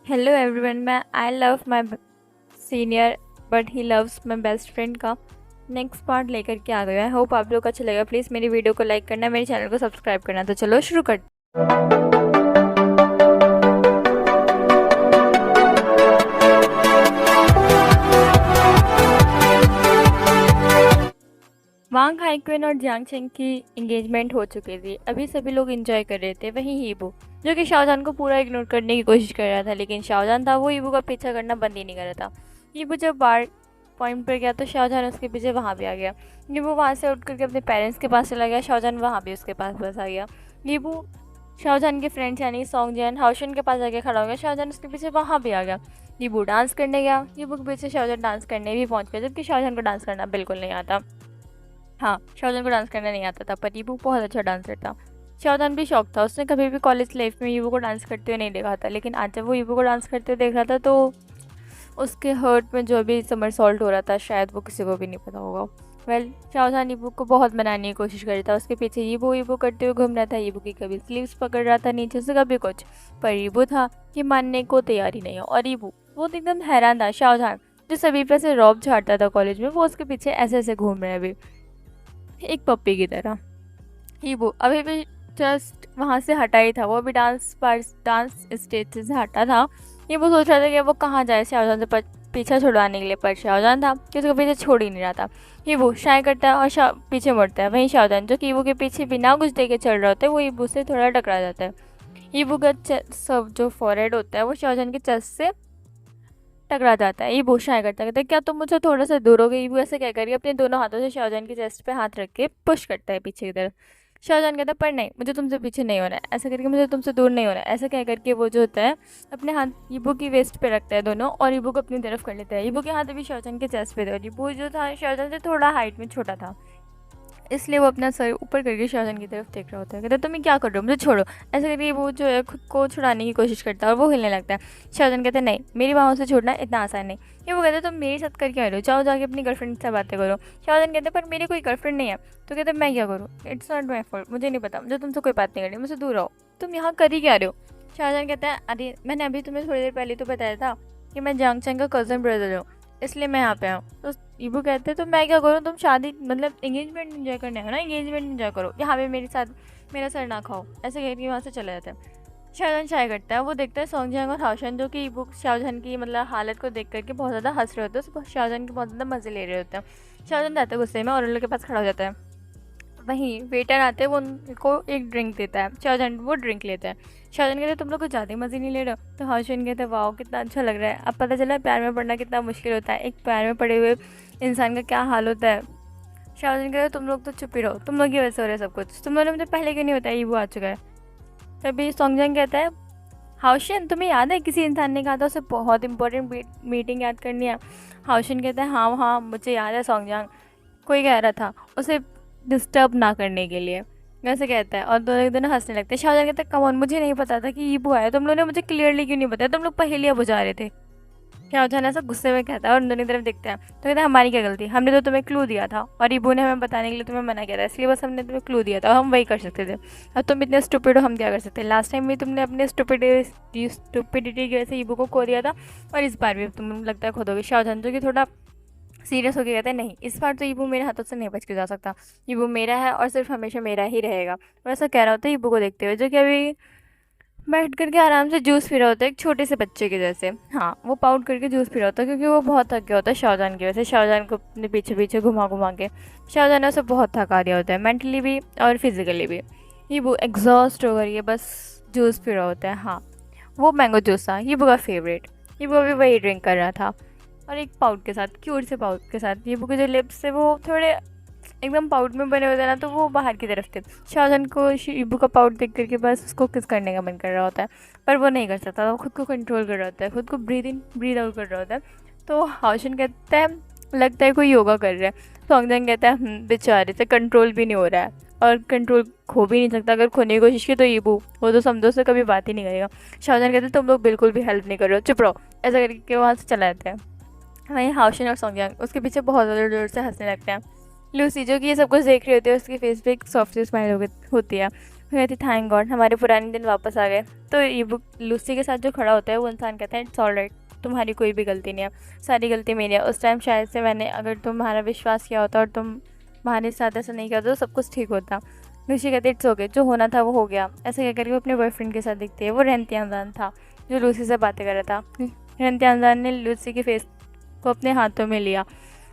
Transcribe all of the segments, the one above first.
Hello everyone. मैं I love my senior but he loves my best friend का next part लेकर के आ गया। आई होप आप लोग को अच्छा लगा। प्लीज़ मेरी वीडियो को लाइक करना, मेरे चैनल को सब्सक्राइब करना। तो चलो शुरू कर। वांग हाइक्विन और जियांग चेंग की एंगेजमेंट हो चुकी थी। अभी सभी लोग एंजॉय कर रहे थे। वहीं हीबू जो कि शाहजहान को पूरा इग्नोर करने की कोशिश कर रहा था, लेकिन शाहजहान था वो हीबू का पीछा करना बंद ही नहीं कर रहा था। हीबू जब बार पॉइंट पर गया तो शाहजहान उसके पीछे वहाँ भी आ गया। हीबू वहाँ से उठ करके अपने पेरेंट्स के पास चला गया। शाहजहान वहाँ भी उसके पास बस आ गया। हीबू शाहजहान के फ्रेंड्स यानी सॉन्गजैन हाउशन के पास जाके खड़ा हो गया। शाहजहान उसके पीछे वहाँ भी आ गया। हीबू डांस करने गया। हीबू के पीछे शाहजहान डांस करने भी पहुँच गया, जबकि शाहजहान को डांस करना बिल्कुल नहीं आता। हाँ, शाहजहान को डांस करना नहीं आता था, पर ईबू बहुत अच्छा डांसर था। शाहजहान भी शौक था। उसने कभी भी कॉलेज लाइफ में ईबू को डांस करते हुए नहीं देखा था, लेकिन आज जब वो ईबू को डांस करते हुए देख रहा था तो उसके हर्ट में जो भी समरसॉल्ट हो रहा था शायद वो किसी को भी नहीं पता होगा। शाहजहान ईबू को बहुत मनाने की कोशिश कर रहा था। उसके पीछे ईबू ईबू करते हुए घूम रहा था। ईबू की कभी स्लीव्स पकड़ रहा था नीचे से, कभी कुछ, पर ईबू था कि मानने को तैयार ही नहीं है। और ईबू वो तो एकदम हैरान था। शाहजहान जो सभी पे से रौब झाड़ता था कॉलेज में, वो उसके पीछे ऐसे ऐसे घूम रहे हैं अभी एक पप्पी की तरह। हीबू अभी भी जस्ट वहाँ से हटा ही था। वो अभी डांस स्टेज से हटा था। हीबू सोच रहा था कि वो कहाँ जाए शाहजहान से पीछा छुड़वाने के लिए, पर शाहजहान था कि उसको पीछे छोड़ ही नहीं रहा था। हीबू शाय करता है और पीछे मुड़ता है। वहीं शाहजहान जो कि हीबू के पीछे बिना कुछ देखे चल रहा होता है, वो हीबू से थोड़ा टकरा जाता है। हीबू का सब जो फॉरहेड होता है वो शाहजहान के चेस्ट से टकरा जाता है। ईबू शाय करता कहता है, क्या तुम मुझसे थोड़ा सा दूर हो गए? ईबू ऐसे कह करके अपने दोनों हाथों से शाहजहान की चेस्ट पे हाथ रख के पुश करता है पीछे की तरफ। शाहजहान कहता है, पर नहीं, मुझे तुमसे पीछे नहीं होना है। ऐसा करके मुझे तुमसे दूर नहीं होना है। ऐसा कह करके वो जो होता है अपने हाथ ईबू की वेस्ट पे रखता है दोनों, और ईबू को अपनी तरफ कर लेता है। ईबू के हाथ अभी शाहजहान के चेस्ट पे थे और ईबू जो था शाहजहान से थोड़ा हाइट में छोटा था, इसलिए वो अपना सर ऊपर करके शाहजहान की तरफ देख रहा होता है। कहता है, तुम क्या कर रहे हो? मुझे छोड़ो। ऐसे करके वो जो है खुद को छुड़ाने की कोशिश करता है और वो हिलने लगता है। शाहजहान कहता है, नहीं, मेरी बाहों से छोड़ना इतना आसान नहीं। ये वो कहते हैं, तुम मेरे साथ करके आ रहे हो, जाओ जाके अपनी गर्लफ्रेंड से बातें करो। शाहजहान कहते हैं, पर मेरी कोई गर्लफ्रेंड नहीं है। तो कहते हैं, मैं क्या करूँ? इट्स नॉट माई फॉल्ट, मुझे नहीं पता, मुझे तुमसे कोई बात नहीं करनी, मुझसे दूर रहो। तुम यहाँ कर ही क्या रहे हो? शाहजहान कहता है, अरे मैंने अभी तुम्हें थोड़ी देर पहले तो बताया था कि मैं जांग चैंग का कज़न ब्रदर हूँ, इसलिए मैं यहाँ पे आऊँ। तो ईबू कहते हैं, तो मैं क्या करूँ? तुम शादी मतलब एंगेजमेंट एंजॉय करने हो ना, एंगेजमेंट एंजॉय करो, यहाँ पे मेरे साथ मेरा सर ना खाओ। ऐसे कह के वहाँ से चला जाता है। शाहजहान शाय करता है। वो देखता है सॉन्गजैंग और हाउशन जो कि ईबू शाहजहान की मतलब हालत को देख करके बहुत ज़्यादा हंस रहे होते हैं, शाहजहान के बहुत ज़्यादा मज़े ले रहे होते हैं। शाहजहान जाता है गुस्से में और उन लोग के पास खड़ा हो जाता है। वहीं वेटर आते हैं, वो उनको एक ड्रिंक देता है। शाहजहान वो ड्रिंक लेता है। शाहजहान कहते हैं, तुम लोग कुछ ज़्यादा ही मज़े नहीं ले रहे हो? तो हाउशन कहते हैं, वाह कितना अच्छा लग रहा है। अब पता चला प्यार में पड़ना कितना मुश्किल होता है, एक प्यार में पड़े हुए इंसान का क्या हाल होता है। शाहजहान कहते हैं, तुम लोग तो चुप ही रहो, तुम लोग ही वैसे हो रहे सब कुछ, तुम लोगों ने मुझे पहले क्यों नहीं बताया ये वो आ चुका है। तभी सॉन्गजैंग कहता है, हाउशन तुम्हें याद है किसी इंसान ने कहा था उसे बहुत इंपॉर्टेंट मीटिंग याद करनी है? हाउशन कहता है, हाँ हाँ मुझे याद है सॉन्गजैंग, कोई कह रहा था उसे डिस्टर्ब ना करने के लिए, वैसे कहता है। और दोनों एक दोनों हंसने लगते हैं। शाहजहान कहता है, कम ऑन, मुझे नहीं पता था कि ईबू आया, तुम लोगों ने मुझे क्लियरली क्यों नहीं बताया? तुम लोग पहेलियाँ बुझा रहे थे। शाहजहान ऐसा गुस्से में कहता है और उन दोनों की तरफ देखते हैं। तो कहता है, हमारी क्या गलती, हमने तो तुम्हें क्लू दिया था और ईबू ने हमें बताने के लिए तुम्हें मना किया था, इसलिए बस हमने तुम्हें क्लू दिया था और हम वही कर सकते थे। और तुम इतने स्टूपिड हो, हम क्या कर सकते? लास्ट टाइम भी तुमने अपने स्टूपिडिटी की वजह से ईबू को खो दिया था, और इस बार भी तुम लगता है खो दोगे। शाहजहान जो कि थोड़ा सीरियस होकर कहते हैं, नहीं, इस बार तो ईबू मेरे हाथों से नहीं बच के जा सकता। ईबू मेरा है और सिर्फ हमेशा मेरा ही रहेगा। वैसा कह रहा होता है ईबू को देखते हुए, जो कि अभी बैठ करके आराम से जूस पी रहा होता है, एक छोटे से बच्चे के जैसे। हाँ, वो पाउट करके जूस पी रहा होता है क्योंकि वो बहुत थक गया होता है शाहजहान की वजह से। शाहजहान को अपने पीछे पीछे घुमा घुमा के शाहजहान ने उसे बहुत थका दिया होता है, मेंटली भी और फिजिकली भी। ईबू एग्जॉस्ट हो गई है, बस जूस पी रहा होता है। हाँ, वो मैंगो जूस था ईबू का फेवरेट। ईबू अभी वही ड्रिंक कर रहा था, और एक पाउट के साथ, क्यूट से पाउट के साथ। ईबू के जो लिप्स थे वो थोड़े एकदम पाउट में बने होते हैं ना, तो वो बाहर की तरफ थे। शाहजहान को ईबू का पाउट देख करके बस उसको किस करने का मन कर रहा होता है, पर वो नहीं कर सकता, वो खुद को कंट्रोल कर रहा होता है, खुद को ब्रीद इन ब्रीद आउट कर रहा होता है। तो हाउशन कहता है, लगता है कोई योगा कर रहा है। सॉन्गजैंग कहता है, बेचारे से कंट्रोल भी नहीं हो रहा है और कंट्रोल खो भी नहीं सकता, अगर खोने की कोशिश की तो ईबू वो तो समझो से कभी बात ही नहीं करेगा। शाहजहान कहते हैं, तुम लोग बिल्कुल भी हेल्प नहीं कर रहे हो, चुप रहो। ऐसा करके वहाँ से चला जाता है। वहीं हाउशन और सॉन्गजैंग उसके पीछे बहुत ज़्यादा जोर से हंसने लगते हैं। लूसी जो कि ये सब कुछ देख रही होती है, उसके फेस पे एक सॉफ्ट स्माइल होती है। वो कहती थैंक गॉड हमारे पुराने दिन वापस आ गए। तो ईबू लूसी के साथ जो खड़ा होता है वो इंसान कहता है इट्स ऑलराइट, तुम्हारी कोई भी गलती नहीं है, सारी गलती मेरी है। उस टाइम शायद से मैंने अगर तुम्हारा विश्वास किया होता और तुम्हारे साथ ऐसा नहीं किया होता तो सब कुछ ठीक होता। लूसी कहती इट्स ओके, जो होना था वो हो गया। ऐसे कह करके वो अपने बॉयफ्रेंड के साथ दिखती है। वो रेंतियानजान था जो लूसी से बातें कर रहा था। रेंतियानजान ने लूसी के फेस को अपने हाथों में लिया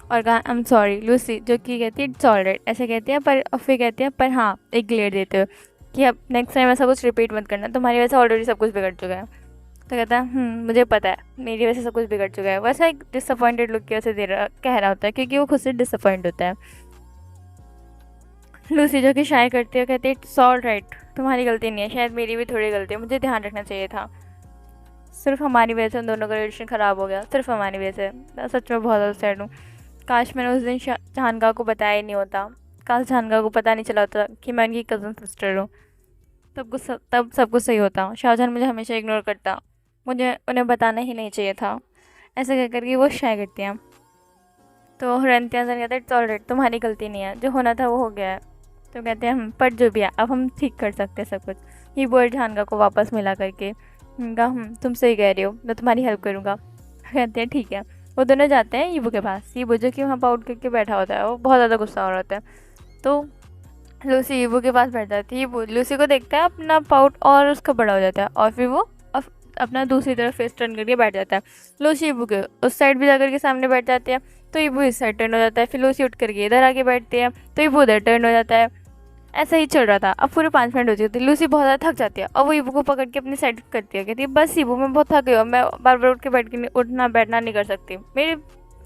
और कहा आई एम सॉरी लूसी, जो कि कहती है इट्स ऑलराइट। ऐसे कहती है पर फिर कहती है पर हाँ एक ग्लेड देते हुए कि अब नेक्स्ट टाइम ऐसा कुछ रिपीट मत करना, तुम्हारी वजह से ऑलरेडी सब कुछ बिगड़ चुका है। तो कहता है मुझे पता है मेरी वजह से सब कुछ बिगड़ चुका है। वैसा एक डिसअपॉइंटेड लुक की वजह से कह रहा होता है क्योंकि वो खुद से डिसअपॉइंट होता है। लूसी जो कि शाय करती है कहती है इट्स ऑलराइट, तुम्हारी गलती नहीं है, शायद मेरी भी थोड़ी गलती है, मुझे ध्यान रखना चाहिए था। सिर्फ हमारी वजह से उन दोनों का रिलेशन ख़राब हो गया, सिर्फ हमारी वजह से। मैं सच में बहुत ज़्यादा सैड हूँ। काश मैंने उस दिन जहानगा को बताया ही नहीं होता, काश जहानगा को पता नहीं चला होता कि मैं उनकी कज़न सिस्टर हूँ, तब सब कुछ सही होता। शाहजहान मुझे हमेशा इग्नोर करता, मुझे उन्हें बताना ही नहीं चाहिए था। ऐसे कह करके वो शाय करती हैं। तो रेंतियानजान कहते हैं इट्स ऑलराइट, तुम्हारी गलती नहीं है, जो होना था वो हो गया है। तो कहते हैं पर जो भी है अब हम ठीक कर सकते हैं सब कुछ। ये बोल जहानगा को वापस मिला करके कहा तुम सही कह रही हो, मैं तुम्हारी हेल्प करूँगा। कहते हैं ठीक है। वो दोनों जाते हैं ईबू के पास। ईबू जो कि वहाँ पाउट करके बैठा होता है, वो बहुत ज़्यादा गुस्सा हो रहा होता है। तो लूसी ईबू के पास बैठ जाती है। ईबू लूसी को देखता है, अपना पाउट और उसका बड़ा हो जाता है और फिर वो अपना दूसरी तरफ फेस टर्न करके बैठ जाता है। लूसी ईबू के उस साइड भी जाकर के सामने बैठ जाती है, तो ईबू इस साइड टर्न हो जाता है। फिर लूसी उठ करके इधर आके बैठती है, तो ईबू उधर टर्न हो जाता है। ऐसा ही चल रहा था। अब पूरे 5 मिनट हो चुके थे। लूसी बहुत ज़्यादा थक जाती है और वो ईबू को पकड़ के अपनी साइड करती है। कहती है बस ईबू मैं बहुत थक गई हूँ, मैं बार बार उठ के बैठ के उठना बैठना नहीं कर सकती, मेरे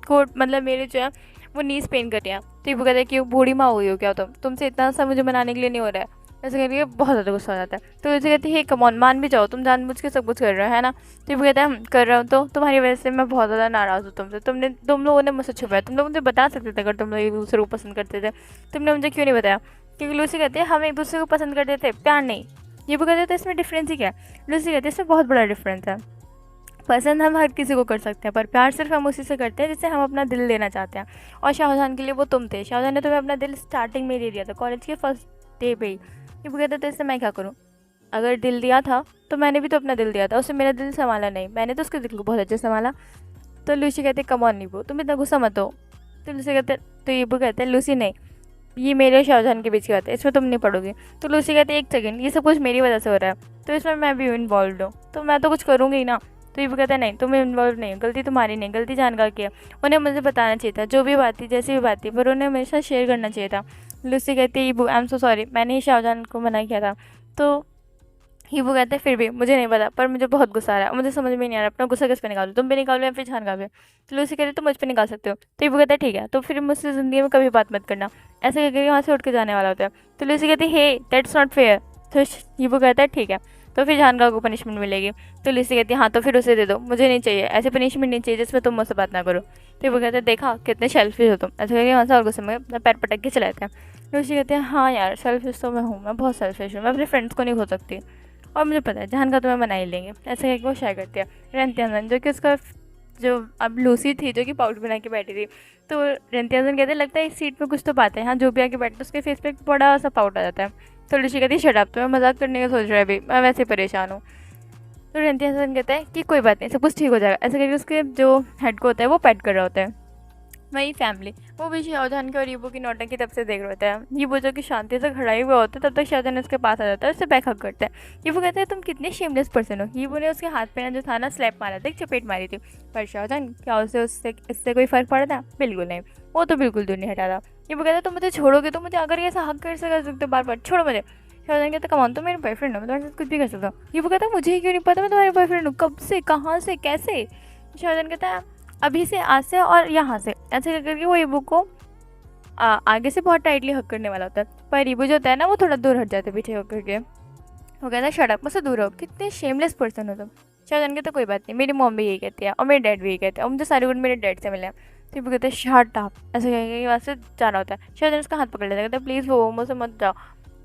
कोट मतलब मेरे जो है वो नीज पेन कर रही है। तो ईबू कहता है कि बूढ़ी माँ हुई हो क्या तुमसे इतना सा मुझे मनाने के लिए नहीं हो रहा है। ऐसे करके बहुत ज़्यादा गुस्सा हो जाता है। तो लूसी कहती है कम ऑन, मान भी जाओ, तुम जानबूझ के सब कुछ कर रहे हो है ना। तो ईबू कहता है कर रहा हूँ, तो तुम्हारी वजह से मैं बहुत ज़्यादा नाराज़ हूँ तुमसे। तुम लोगों ने मुझसे छुपाया, तुम लोग मुझे बता सकते थे अगर तुम लोग एक दूसरे को पसंद करते थे, तुमने मुझे क्यों नहीं बताया। क्योंकि लूसी कहती है हम एक दूसरे को पसंद करते थे, प्यार नहीं। ये भी कहते थे इसमें डिफरेंस ही क्या है। लूसी कहती है इसमें बहुत बड़ा डिफरेंस है। पसंद हम हर किसी को कर सकते हैं, पर प्यार सिर्फ हम उसी से करते हैं जिससे हम अपना दिल देना चाहते हैं। और शाहजहान के लिए वो तुम थे। शाहजहान ने तुम्हें अपना दिल स्टार्टिंग में दे दिया था, कॉलेज के फर्स्ट डे पे ही। ये वो कहते थे इससे मैं क्या करूँ, अगर दिल दिया था तो मैंने भी तो अपना दिल दिया था, उससे मेरा दिल संभाला नहीं, मैंने तो उसके दिल को बहुत अच्छे संभाला। तो लूसी कहते कम ऑन नीबू, तुम इतना गुस्सा मत हो। तो लूसी कहते तो ईबू कहते हैं लूसी नहीं, ये मेरे और शाहजहान के बीच की बात है, इसमें तुम नहीं पढ़ोगे। तो लूसी कहती है एक सेकंड, ये सब कुछ मेरी वजह से हो रहा है, तो इसमें मैं भी इन्वॉल्व हूँ, तो मैं तो कुछ करूँगी ही ना। तो ये कहता है नहीं तुम इन्वॉल्व नहीं हो, गलती तुम्हारी नहीं, गलती जानकार की है। उन्हें मुझे बताना चाहिए था, जो भी बात थी जैसी भी बात थी, पर उन्हें मेरे साथ शेयर करना चाहिए था। लूसी कहती है ईबू आई एम सो सॉरी, मैंने ही शाहजहान को मना किया था। तो हीबू कहते हैं फिर भी मुझे नहीं पता, पर मुझे बहुत गुस्सा आ रहा है, मुझे समझ में नहीं आ रहा अपना गुस्सा किस पे निकालूं, तुम पे निकालो या फिर जहानगा पे। तो लूसी कहती है तुम मुझ पे निकाल सकते हो। तो हीबू कहता है ठीक है, तो फिर मुझसे ज़िंदगी में कभी बात मत करना। ऐसे करके वहाँ से उठ के जाने वाला होता है। तो लूसी कहती है हे दैट्स नॉट फेयर। तो हीबू कहता है ठीक है, तो फिर जहानगा को पनिशमेंट मिलेगी। तो लूसी कहती है हाँ तो फिर उसे दे दो, मुझे नहीं चाहिए, ऐसे पनिशमेंट नहीं चाहिए जिसमें तुम मुझसे बात ना करो। तो वो कहते हैं देखा कितने सेल्फिश हो तुम। ऐसे करके वहाँ से और गुस्से में अपना पैर पटक के चले जाते हैं। लूसी कहते हैं हाँ यार सेल्फिश तो मैं हूँ, मैं बहुत सेल्फिश हूँ, मैं अपने फ्रेंड्स को नहीं खो सकती, और मुझे पता है जहानगा तुम्हें मना ही लेंगे। ऐसे करके वो शाय करती है। रेंतियानजान जो कि उसका जो अब लूसी थी जो कि पाउडर बना के बैठी थी, तो रेंतियानजान कहते लगता है इस सीट पे कुछ तो बात है, हाँ जो भी आके बैठता उसके फेस पे बड़ा सा पाउडर आ जाता है। तो लूसी कहती है शट अप, तो मैं मजाक करने का सोच रहा है अभी, मैं वैसे परेशान हूँ। तो रेंतियानजान कहता है कि कोई बात नहीं, सब कुछ ठीक हो जाएगा। ऐसे करके उसके जो हेड को होता है वो पैट कर रहा होता है। वही फैमिली वो भी शाहजहान के और ईबू की नौटंकी तब से देख रहे होता है। ईबू जो कि शांति से खड़ा ही हुआ होता है, तब तक शाहजहान उसके पास आ जाता है, उससे बैक हक करता है। ईबू कहता है तुम कितने शेमलेस पर्सन हो। ईबू ने उसके हाथ पे ना जो था ना स्लैप मारा था, एक चपेट मारी थी। पर शाहजहान क्या उससे इससे कोई फ़र्क पड़ा था? बिल्कुल नहीं, वो तो बिल्कुल दूर नहीं हटा था। ईबू कहता है तुम मुझे छोड़ोगे तो मुझे अगर ऐसा हक कर सकते बार बार, छोड़ो मुझे। शाहजहान कहता कमान तो मेरे बॉयफ्रेंड हो, मैं तुम्हारे साथ कुछ भी कर सकता हूँ। ईबू कहता है मुझे क्यों नहीं पता मैं तुम्हारे बॉयफ्रेंड हूँ, कब से, कहाँ से, कैसे। शाहजहान कहता है अभी से, आज से और यहाँ से। ऐसे करके वो ईबू को आगे से बहुत टाइटली हक करने वाला होता है, पर ईबू जो होता है ना वो थोड़ा दूर हट जाता है पीछे होकर के। वो कहता है शट अप, मुझसे दूर हो, कितने शेमलेस पर्सन हो तुम। शाहजहान कहता कोई बात नहीं, मेरी मॉम भी यही कहती है और मेरे डैड भी यही कहते हैं, और मुझे सारे गुण मेरे डैड से मिले हैं। तो ईबू कहते हैं शट अप, ऐसे कहेंगे वहाँ से जाना होता है। शाहजहान उसका हाथ पकड़ लेता है, कहता है प्लीज़ वो मुझसे मत जाओ।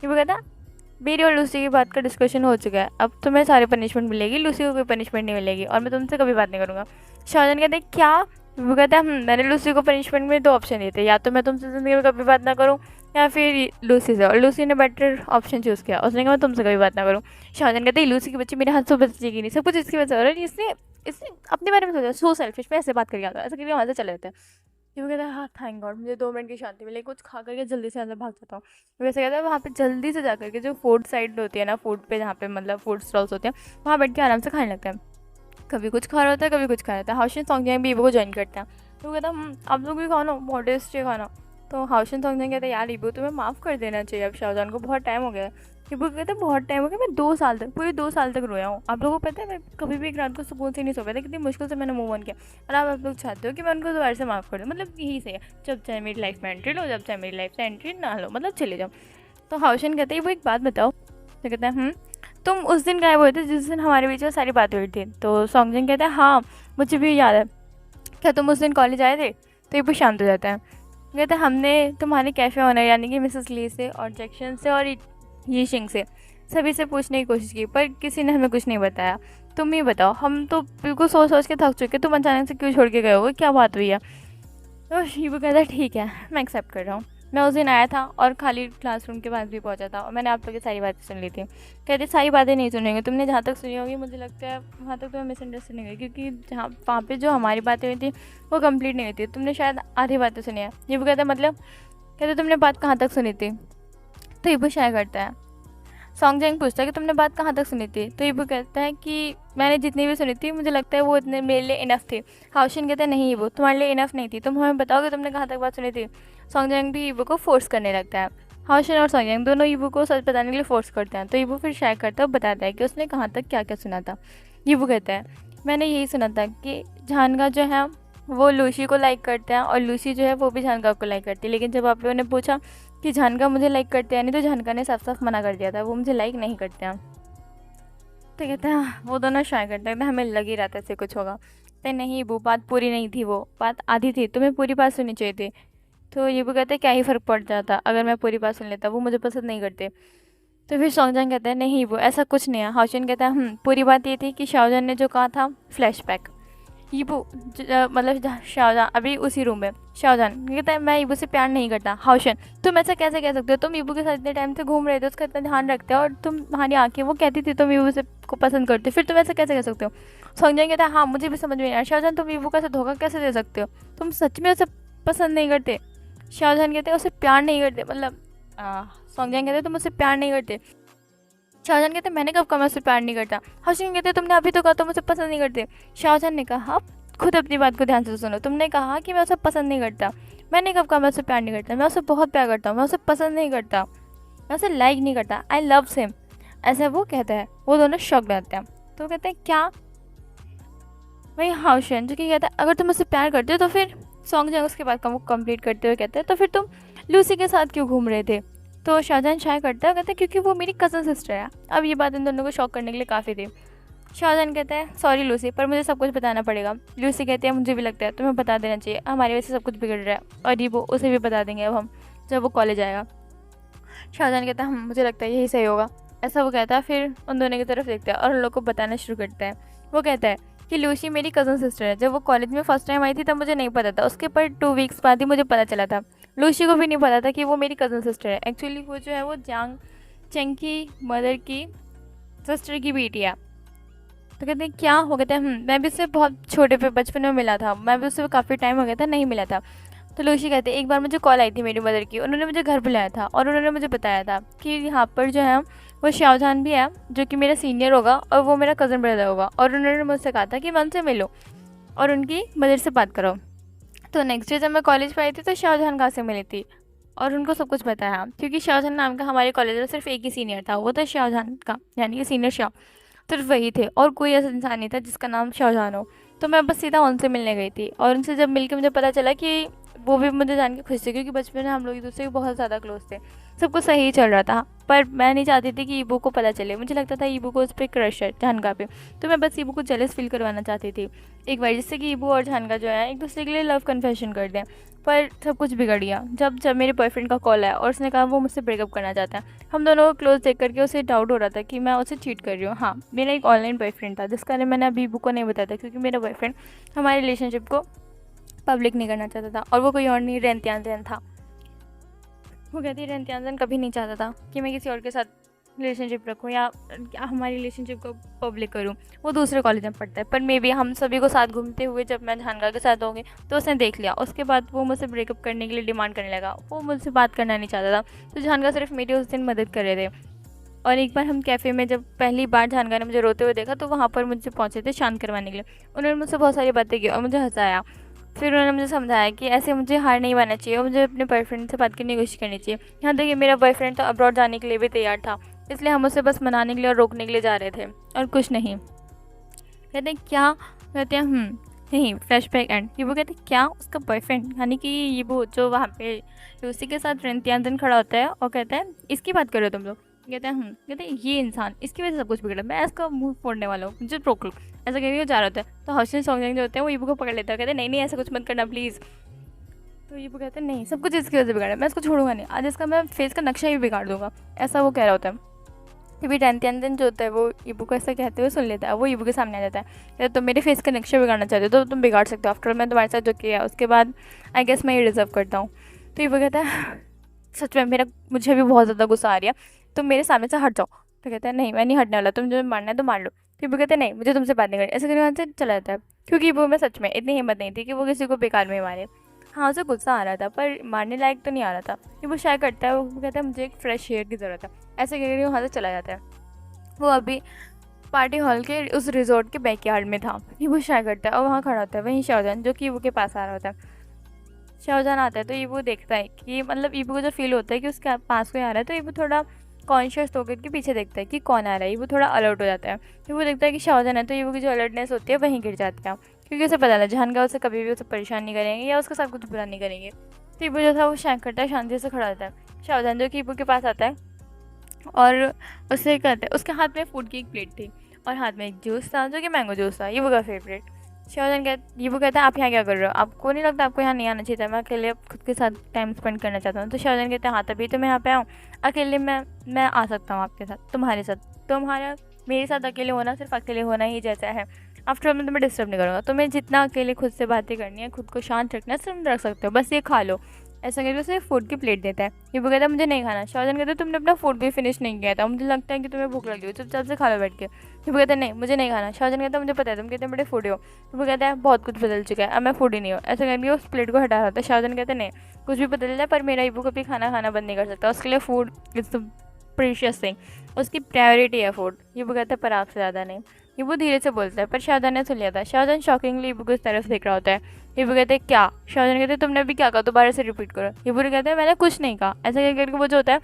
ईबू कहता है मेरी और लूसी की बात का डिस्कशन हो चुका है, अब तुम्हें सारी पनिशमेंट मिलेगी, लूसी को कोई पनिशमेंट नहीं मिलेगी, और मैं तुमसे कभी बात नहीं करूँगा। शाहजहान कहते हैं क्या? वो कहता है मैंने लूसी को पनिशमेंट में 2 ऑप्शन दिए थे, या तो मैं तुमसे ज़िंदगी में कभी बात ना करूँ, या फिर लूसी से, और लूसी ने बेटर ऑप्शन चूज़ किया। उसने कहा मैं तुमसे कभी बात ना करूँ। शाहजहान कहते लूसी की बच्ची मेरे हाथ से बचेगी नहीं, सब कुछ इसकी वजह से हो रहा है, इसने इसने अपने बारे में सोचा, सो सेल्फिश, मैं ऐसे बात करके आता हूँ, ऐसे करके वहाँ से चले जाते हैं। ये वो कहता है हाँ थैंक गॉड मुझे 2 मिनट की शांति मिली, कुछ खा करके जल्दी से अंदर भाग जाता हूँ। वैसे कहता है वहाँ पे जल्दी से जा करके जो फूड साइड होती है ना, फूड पे जहाँ पे मतलब फूड स्टॉल्स होते हैं, वहाँ बैठ के आराम से खाने लगता है। कभी कुछ खा रहा होता है, कभी कुछ खा रहा होता है। हाउशिन सॉन्गजांग भी ईबो को ज्वाइन करता है। तो वो कहता है आप लोग भी खाना, बहुत टेस्टी है खाना। तो हाउशिन सॉन्गजांग कहता है यार ईबो तुम्हें माफ़ कर देना चाहिए, अब शाहजहान को बहुत टाइम हो गया है। ईबो कहता है बहुत टाइम हो गया, मैं 2 साल तक, पूरे 2 साल तक रोया हूँ। आप लोगों को पता है मैं कभी भी एक रात को सुकून से नहीं सो पाया था, कितनी मुश्किल से मैंने मूव ऑन किया, और आप लोग चाहते हो कि मैं उनको दोबारा से माफ़ कर दूँ। मतलब यही सही है, जब चाहे मेरी लाइफ में एंट्री लो, जब चाहे मेरी लाइफ से एंट्री ना लो, मतलब चले जाओ। तो हाउशिन कहते हैं वो एक बात बताओ। तो कहता है तुम उस दिन गायब हुए थे जिस दिन हमारे बीच में सारी बातें हुई थी। तो सॉन्गजिन कहता है हाँ मुझे भी याद है, क्या तुम उस दिन कॉलेज आए थे? तो ये भी शांत हो जाता है। कहता है हमने तुम्हारे कैफ़े ओनर यानी कि मिसेस ली से और जैक्सन से और ये शिंग से सभी से पूछने की कोशिश की, पर किसी ने हमें कुछ नहीं बताया। तुम ही बताओ, हम तो बिल्कुल सोच सोच के थक चुके, तुम अचानक से क्यों छोड़ के गए हो, क्या बात हुई है? तो शिबू कहता है ठीक है मैं एक्सेप्ट कर रहा हूँ, मैं उस दिन आया था और खाली क्लासरूम के पास भी पहुंचा था और मैंने आप लोग की सारी बातें सुन ली थी। कहते सारी बातें नहीं सुनेंगे, तुमने जहाँ तक सुनी होगी मुझे लगता है वहाँ तक तुम्हें मिसअंडरस्टैंडिंग हुई, क्योंकि जहाँ वहाँ पे जो हमारी बातें हुई थी वो कंप्लीट नहीं हुई थी, तुमने शायद आधी बातें सुनी है। ये वो कहता है मतलब, कहते तुमने बात कहाँ तक सुनी थी? तो ये शायद करता है। सॉन्गजांग पूछता है कि तुमने बात कहाँ तक सुनी थी? तो ईबू कहता है कि मैंने जितनी भी सुनी थी मुझे लगता है वो इतने मेरे लिए इनफ थी। हाउशिन कहता है नहीं ईबू तुम्हारे लिए इनफ नहीं थी, तुम हमें बताओ कि तुमने कहाँ तक बात सुनी थी। सॉन्गजांग भी ईबू को फोर्स करने लगता है। हाउशिन और सॉन्गजांग दोनों ईबू को सच बताने के लिए फोर्स करते हैं। तो ईबू फिर शायद करता है और बताता है कि उसने कहाँ तक क्या क्या सुना था। ईबू कहता है मैंने यही सुना था कि झानगा जो है वो लूसी को लाइक करते हैं और लूसी जो है वो भी झानगा को लाइक करती है, लेकिन जब आप लोगों ने पूछा कि झानका मुझे लाइक करते हैं नहीं, तो झानका ने साफ साफ मना कर दिया था, वो मुझे लाइक नहीं करते हैं। तो कहते हैं वो दोनों शाय करते हैं, हमें लग ही रहा था ऐसे कुछ होगा। तो नहीं वो बात पूरी नहीं थी, वो बात आधी थी, तुम्हें पूरी बात सुननी चाहिए थी। तो ये वो कहते हैं क्या ही फ़र्क पड़ जाता अगर मैं पूरी बात सुन लेता, वो मुझे पसंद नहीं करते। तो फिर सॉन्गजांग कहता है नहीं वो ऐसा कुछ नहीं है। हाउशिन कहता है पूरी बात ये थी कि शाहजहान ने जो कहा था फ्लैशबैक। ईबू मतलब शाहजहां अभी उसी रूम में। शाहजहान कहता है मैं ईबू से प्यार नहीं करता। हाउशन तुम ऐसा कैसे कह सकते हो, तुम ईबू के साथ इतने टाइम से घूम रहे थे, उसका इतना ध्यान रखते हो और तुम्हारी आंखें वो कहती थी तुम ईबू से को पसंद करते हो, फिर तुम ऐसा कैसे कह सकते हो? सॉन्गजांग कहता है हाँ मुझे भी समझ में नहीं आया शाहजहान, तुम ईबू का धोखा कैसे दे सकते हो, तुम सच में उसे पसंद नहीं करते? शाहजहान कहते हैं उसे प्यार नहीं करते, मतलब सॉन्गजांग कहते हैं तुम उससे प्यार नहीं करते। शाहजहान कहते मैंने कब कहा मैं उससे प्यार नहीं करता। हाउशिन कहते तुमने अभी तो कहा तुम उसे पसंद नहीं करते। शाहजहान ने कहा खुद अपनी बात को ध्यान से सुनो, तुमने कहा कि मैं उसे पसंद नहीं करता, मैंने कब कहा मैं उसे प्यार नहीं करता, मैं उसे बहुत प्यार करता हूँ, मैं उसे पसंद नहीं करता, मैं उसे लाइक नहीं करता, आई लव हिम, ऐसा वो कहता है। वो दोनों शॉक रहते हैं। तो कहते हैं क्या? वही हाउशिन जो कि कहता है अगर तुम उससे प्यार करते हो तो फिर सॉन्गजांग उसके बाद का वो कंप्लीट करते हुए कहते हैं तो फिर तुम लूसी के साथ क्यों घूम रहे थे? तो शाहजहान शाय करता है, कहते हैं क्योंकि वो मेरी कज़न सिस्टर है। अब ये बात इन दोनों को शॉक करने के लिए काफ़ी थी। शाहजहान कहता है सॉरी लूसी पर मुझे सब कुछ बताना पड़ेगा। लूसी कहती है मुझे भी लगता है तुम्हें बता देना चाहिए, हमारी वजह से सब कुछ बिगड़ रहा है, और ये वो उसे भी बता देंगे अब हम जब वो कॉलेज आएगा। शाहजहान कहता है मुझे लगता है यही सही होगा, ऐसा वो कहता है। फिर उन दोनों की तरफ देखता है और उन लोग को बताना शुरू करता है। वो कहता है कि लूसी मेरी कज़न सिस्टर है, जब वो कॉलेज में फ़र्स्ट टाइम आई थी तब मुझे नहीं पता था, उसके पर 2 वीक्स बाद ही मुझे पता चला था। लूसी को भी नहीं पता था कि वो मेरी कज़न सिस्टर है। एक्चुअली वो जो है वो जांग चेंग की मदर की सिस्टर की बेटी है। तो कहते हैं क्या हो? कहते हैं मैं भी उससे बहुत छोटे पे बचपन में मिला था, मैं भी उससे काफ़ी टाइम हो गया था नहीं मिला था। तो लूसी कहते हैं एक बार मुझे कॉल आई थी मेरी मदर की, उन्होंने मुझे घर बुलाया था और उन्होंने मुझे बताया था कि यहाँ पर जो है वो शाहजहान भी है जो कि मेरा सीनियर होगा और वो मेरा कज़न ब्रदर होगा, और उन्होंने मुझसे कहा था कि मैं उनसे मिलो और उनकी मदर से बात करो। तो नेक्स्ट डे जब मैं कॉलेज पर आई थी तो शाहजहान कहाँ से मिली थी और उनको सब कुछ बताया, क्योंकि शाहजहान नाम का हमारे कॉलेज में सिर्फ एक ही सीनियर था, वो था शाहजहान का यानी कि सीनियर शाह, सिर्फ वही थे और कोई ऐसा इंसान नहीं था जिसका नाम शाहजहान हो। तो मैं बस सीधा उनसे मिलने गई थी और उनसे जब मिल के मुझे पता चला कि वो भी मुझे जान के खुश थे, क्योंकि बचपन में हम लोग एक दूसरे के बहुत ज़्यादा क्लोज थे, सब कुछ सही चल रहा था। पर मैं नहीं चाहती थी कि ईबू को पता चले, मुझे लगता था ईबू को उस पर क्रश है झानका पे, तो मैं बस ईबू को जेलस फील करवाना चाहती थी एक बार, जिससे कि ईबू और झानका जो है एक दूसरे के लिए लव कन्फेशन कर दें। पर सब कुछ बिगड़ गया जब जब मेरे बॉयफ्रेंड का कॉल आया और उसने कहा वो मुझसे ब्रेकअप करना चाहता है। हम दोनों को क्लोज देख करके उसे डाउट हो रहा था कि मैं उसे चीट कर रही हूँ। हाँ मेरा एक ऑनलाइन बॉयफ्रेंड था जिसका मैंने अभी ईबू को नहीं बताया था, क्योंकि मेरा बॉयफ्रेंड हमारे रिलेशनशिप को पब्लिक नहीं करना चाहता था और वो कोई और नहीं रेंतियान था। वो कहती है रंत्यानजन कभी नहीं चाहता था कि मैं किसी और के साथ रिलेशनशिप रखूँ या हमारी रिलेशनशिप को पब्लिक करूँ। वो दूसरे कॉलेज में पढ़ता है, पर मे बी हम सभी को साथ घूमते हुए जब मैं झानका के साथ होंगी तो उसने देख लिया। उसके बाद वो मुझसे ब्रेकअप करने के लिए डिमांड करने लगा। वो मुझसे बात करना नहीं चाहता था, तो झानका सिर्फ मेरी उस दिन मदद कर रहे थे। और एक बार हम कैफ़े में जब पहली बार झानका ने मुझे रोते हुए देखा तो वहाँ पर मुझसे पहुँचे थे शांत करवाने के लिए। उन्होंने मुझसे बहुत सारी बातें की और मुझे हँसाया। फिर उन्होंने मुझे समझाया कि ऐसे मुझे हार नहीं मानना चाहिए और मुझे अपने बॉयफ्रेंड से बात करने की कोशिश करनी चाहिए। यहाँ तक कि मेरा बॉयफ्रेंड तो अब्रॉड जाने के लिए भी तैयार था, इसलिए हम उसे बस मनाने के लिए और रोकने के लिए जा रहे थे और कुछ नहीं। कहते हैं क्या? कहते हैं नहीं, फ्लैशबैक एंड। ये वो कहते हैं क्या? उसका बॉयफ्रेंड यानी कि ये वो जो वहाँ पे लूसी के साथ रंत्यानजन खड़ा होता है और कहता है इसकी बात कर रहे हो तुम लोग? कहते हैं कहते हैं ये इंसान, इसकी वजह से सब कुछ बिगड़ा, मैं इसका मुंह फोड़ने वाला हूँ, मुझे रोक लो। ऐसा कहकर वो जा रहा होता है तो हौशन सॉन्ग जो होते हैं वो ईबू को पकड़ लेता है। कहते हैं नहीं नहीं ऐसा कुछ मत करना प्लीज़। तो ईबू कहते हैं नहीं, सब कुछ इसकी वजह से बिगड़ा, मैं इसको छोड़ूंगा नहीं, आज इसका मैं फेस का नक्शा ही बिगाड़ दूंगा, ऐसा वो कह रहा होता है। फिर भी रंत्यानजन जो होता है वो ईबू को ऐसा कहते हुए सुन लेता है। वो ईबू के सामने आ जाता है, कहते तुम मेरे फेस का नक्शा बिगाड़ना चाहते हो तो तुम बिगाड़ सकते हो, आफ्टर मैं तुम्हारे साथ जो किया उसके बाद आई गेस मैं ये डिजर्व करता हूँ। तो ईबू कहता है सच में मुझे भी बहुत ज़्यादा गुस्सा आ रहा है, तुम मेरे सामने से हट जाओ। तो कहता है नहीं मैं नहीं हटने वाला, तुम जो मारना है तो मार लो। फिर वो कहते हैं नहीं मुझे तुमसे बात नहीं करनी, ऐसे करके वहाँ से चला जाता है। क्योंकि वो में सच में इतनी हिम्मत नहीं थी कि वो किसी को बेकार में मारे। हाँ उसे गुस्सा आ रहा था पर मारने लायक तो नहीं आ रहा था। कि वो शायद करता है, वो कहता है मुझे एक फ्रेश एयर की ज़रूरत है, ऐसे करके वहाँ से चला जाता है। वो अभी पार्टी हॉल के उस रिजॉर्ट के बैकयार्ड में था। ये वो शायद करता है और वहाँ खड़ा होता है वहीं शाहजहान जो कि ईबू के पास आ रहा होता है। शाहजहान आता है तो ईबू देखता है कि मतलब ईबू को जो फील होता है कि उसके पास कोई आ रहा है, तो ईबू थोड़ा कॉन्शियस होकर के पीछे देखता है कि कौन आ रहा है। ईबू थोड़ा अलर्ट हो जाता है। ईबू देखता है कि शाहजहान है तो ईबू की जो अलर्टनेस होती है वहीं गिर जाती है, क्योंकि उसे पता है झानका उसे कभी भी उसे परेशान नहीं करेंगे या उसके साथ कुछ बुरा नहीं करेंगे। तो ईबू जो था वो शांत करता है, शांति से खड़ा होता है। शाहजहान जो कि ईबू के पास आता है और उससे कहते हैं, उसके हाथ में फूड की एक प्लेट थी और हाथ में एक जूस था जो कि मैंगो जूस था, ईबू का फेवरेट। ईबू कहता है आप यहाँ क्या कर रहे हो, आपको नहीं लगता आपको यहाँ नहीं आना चाहिए था, मैं अकेले खुद के साथ टाइम स्पेंड करना चाहता हूँ। तो शाहजहान कहते हैं हाँ तभी तो मैं यहाँ पे आऊँ, अकेले मैं आ सकता हूँ आपके साथ, तुम्हारे साथ, तुम्हारा मेरे साथ अकेले होना सिर्फ अकेले होना ही जैसा है। आफ्टर ऑल मैं तुम्हें डिस्टर्ब नहीं करूँगा, तुम्हें जितना अकेले खुद से बातें करनी है, खुद को शांत रखना है, सिर्फ रख सकते हो, बस ये खा लो। ऐसा करके उसे फूड की प्लेट देता है। ये वो कहता है मुझे नहीं खाना। शाहजहान कहता है तुमने अपना फूड भी फिनिश नहीं किया था, मुझे लगता है कि तुम्हें भूख लगी हो, चुपचाप से खा लो बैठ के। ये वो कहता है नहीं मुझे नहीं खाना। शाहजहान कहता है मुझे पता है तुम कितने बड़े फूडी हो। वो कहता है बहुत कुछ बदल चुका है, अब मैं फूडी नहीं हूँ। ऐसा करके उस प्लेट को हटा रहा था। शाहजहान कहते हैं नहीं कुछ भी बदल जाए पर मेरा ईबू कभी खाना खाना बंद नहीं कर सकता, उसके लिए food is the precious thing, उसकी प्रायोरिटी है फूड। ये वो कहता है पर आपसे ज़्यादा नहीं। ये वो धीरे से बोलता है पर शाहजहान ने सुन लिया था। शाहजहान शॉकिंगली ईबू को इस तरफ देख रहा होता है। ये वो कहते हैं क्या? शाहजहान कहते हैं तुमने अभी क्या कहा, दोबारा से रिपीट करो। ये वो कहते हैं मैंने कुछ नहीं कहा। ऐसा करके वो जो होता है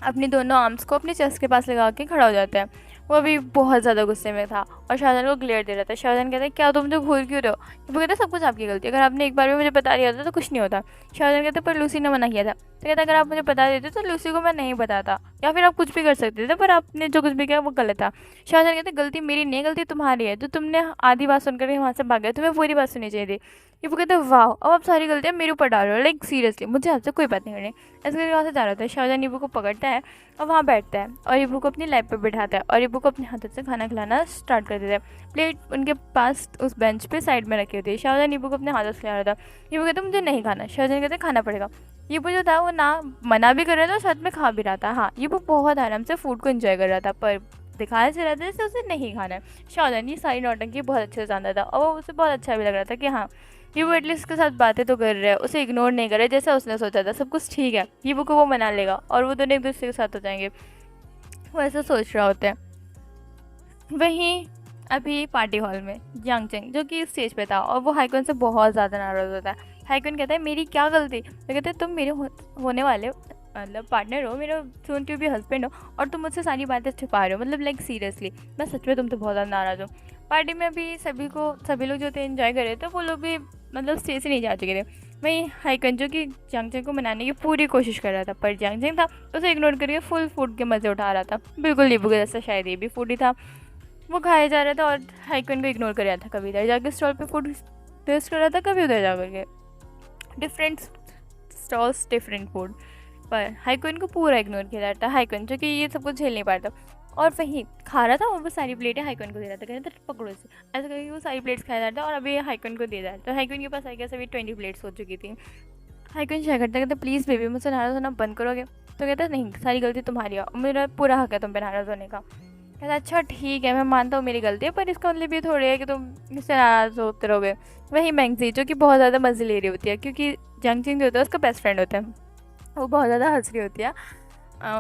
अपनी दोनों आर्म्स को अपने चेस्ट के पास लगा के खड़ा हो जाता है। वो अभी बहुत ज़्यादा गुस्से में था और शाहजहान को ग्लेयर दे रहा था। शाहजहान कहता है क्या तुम मुझे घूर क्यों रहे हो? वो कहता है सब कुछ आपकी गलती है, अगर आपने एक बार भी मुझे बता दिया होता तो कुछ नहीं होता। शाहजहान कहते पर लूसी ने मना किया था। तो कहता अगर आप मुझे बता देते तो लूसी को मैं नहीं बताता, या फिर आप कुछ भी कर सकते थे, पर आपने जो कुछ भी किया वो गलत था। शाहजहान कहते गलती मेरी नहीं, गलती तुम्हारी है, तो तुमने आधी बात सुनकर वहाँ से भाग गए, तुम्हें पूरी बात सुननी चाहिए थी। ये वो कहते हैं वाह अब आप सारी गलतियाँ मेरे ऊपर डाल रहे हो, लाइक सीरियसली मुझे आपसे कोई बात नहीं करनी। ऐसे करके वहाँ से जा रहा था। शाहजहान ईबू को पकड़ता है और वहाँ बैठता है और ईबू को अपनी लैब पर बैठाता है और ईबू को अपने हाथों से खाना खिलाना स्टार्ट कर देता है। प्लेट उनके पास उस बेंच पे साइड में रखी होती है। शाहजहान ईबू को अपने हाथों से खिला रहा था। ईबू कहता मुझे नहीं खाना। शाहजहान कहते खाना पड़ेगा। ईबू जो था वो ना मना भी कर रहा था और साथ में खा भी रहा था। हाँ ईबू बहुत आराम से फूड को एंजॉय कर रहा था, पर दिखाया से रहा था जैसे उसे नहीं खाना है। शाहजहान ये सारी नौटंकी बहुत अच्छे से जानता था और उसे बहुत अच्छा भी लग रहा था कि हाँ ये वो एटलीस्ट उसके साथ बातें तो कर रहा है, उसे इग्नोर नहीं कर रहा है जैसा उसने सोचा था, सब कुछ ठीक है, ये को वो मना लेगा और वो दोनों एक दूसरे के साथ हो जाएंगे, वो ऐसा सोच रहा होता है। वहीं अभी पार्टी हॉल में यांगचेंग जो कि स्टेज पे था और वो हाइकन से बहुत ज़्यादा नाराज़ होता है। हाइकन कहता है मेरी क्या गलती? तो कहते हैं तुम मेरे होने वाले मतलब पार्टनर हो, मेरा सोन टू भी हस्बैंड हो और तुम मुझसे सारी बातें छुपा रहे हो, मतलब लाइक सीरियसली मैं सच में तुमसे बहुत ज़्यादा नाराज़ हूँ। पार्टी में अभी सभी लोग जो थे एंजॉय कर रहे थे, वो लोग भी मतलब स्टेज से नहीं जा चुके थे। वहीं हाइकन जो कि यांगचेंग को मनाने की पूरी कोशिश कर रहा था, पर यांगचेंग था उसे इग्नोर करके फुल फूड के मज़े उठा रहा था, बिल्कुल नींबू के जैसा, शायद ये भी फूड ही था। वो खाया जा रहा था और हाइकन को इग्नोर कर रहा था, कभी इधर जाके स्टॉल पे फूड टेस्ट कर रहा था, कभी उधर जा करके डिफरेंट स्टॉल्स डिफरेंट फूड, पर हाइकन को पूरा इग्नोर किया जा रहा था। हाइकन जो कि ये सब कुछ झेल नहीं पाता और वहीं खा रहा था और वो सारी प्लेटें हाइकन को दे रहा था, कह रहा था पकड़ो से, ऐसा करके वो सारी प्लेट्स खाया जा रहा था और अभी हाइकन को दे रहा था। तो हाइकन के पास आई गेस अभी 20 प्लेट्स हो चुकी थी। हाइक्विन शेयर करता है, कहते प्लीज़ बेबी मुझसे नाराज़ होना बंद करोगे? तो कहता है नहीं, सारी गलती तुम्हारी है, मेरा पूरा हक है तुम पे नाराज़ होने का। कहता अच्छा ठीक है, मैं मानता हूँ मेरी गलती है, पर इसका मतलब ये थोड़ी है कि तुम इससे नाराज़ होते रहोगे। वहीं मैंगजी जो कि बहुत ज़्यादा मज़े ले रही होती है, क्योंकि जंगचिंग जो होता है उसका बेस्ट फ्रेंड होता है, वो बहुत ज़्यादा हंस रही होती है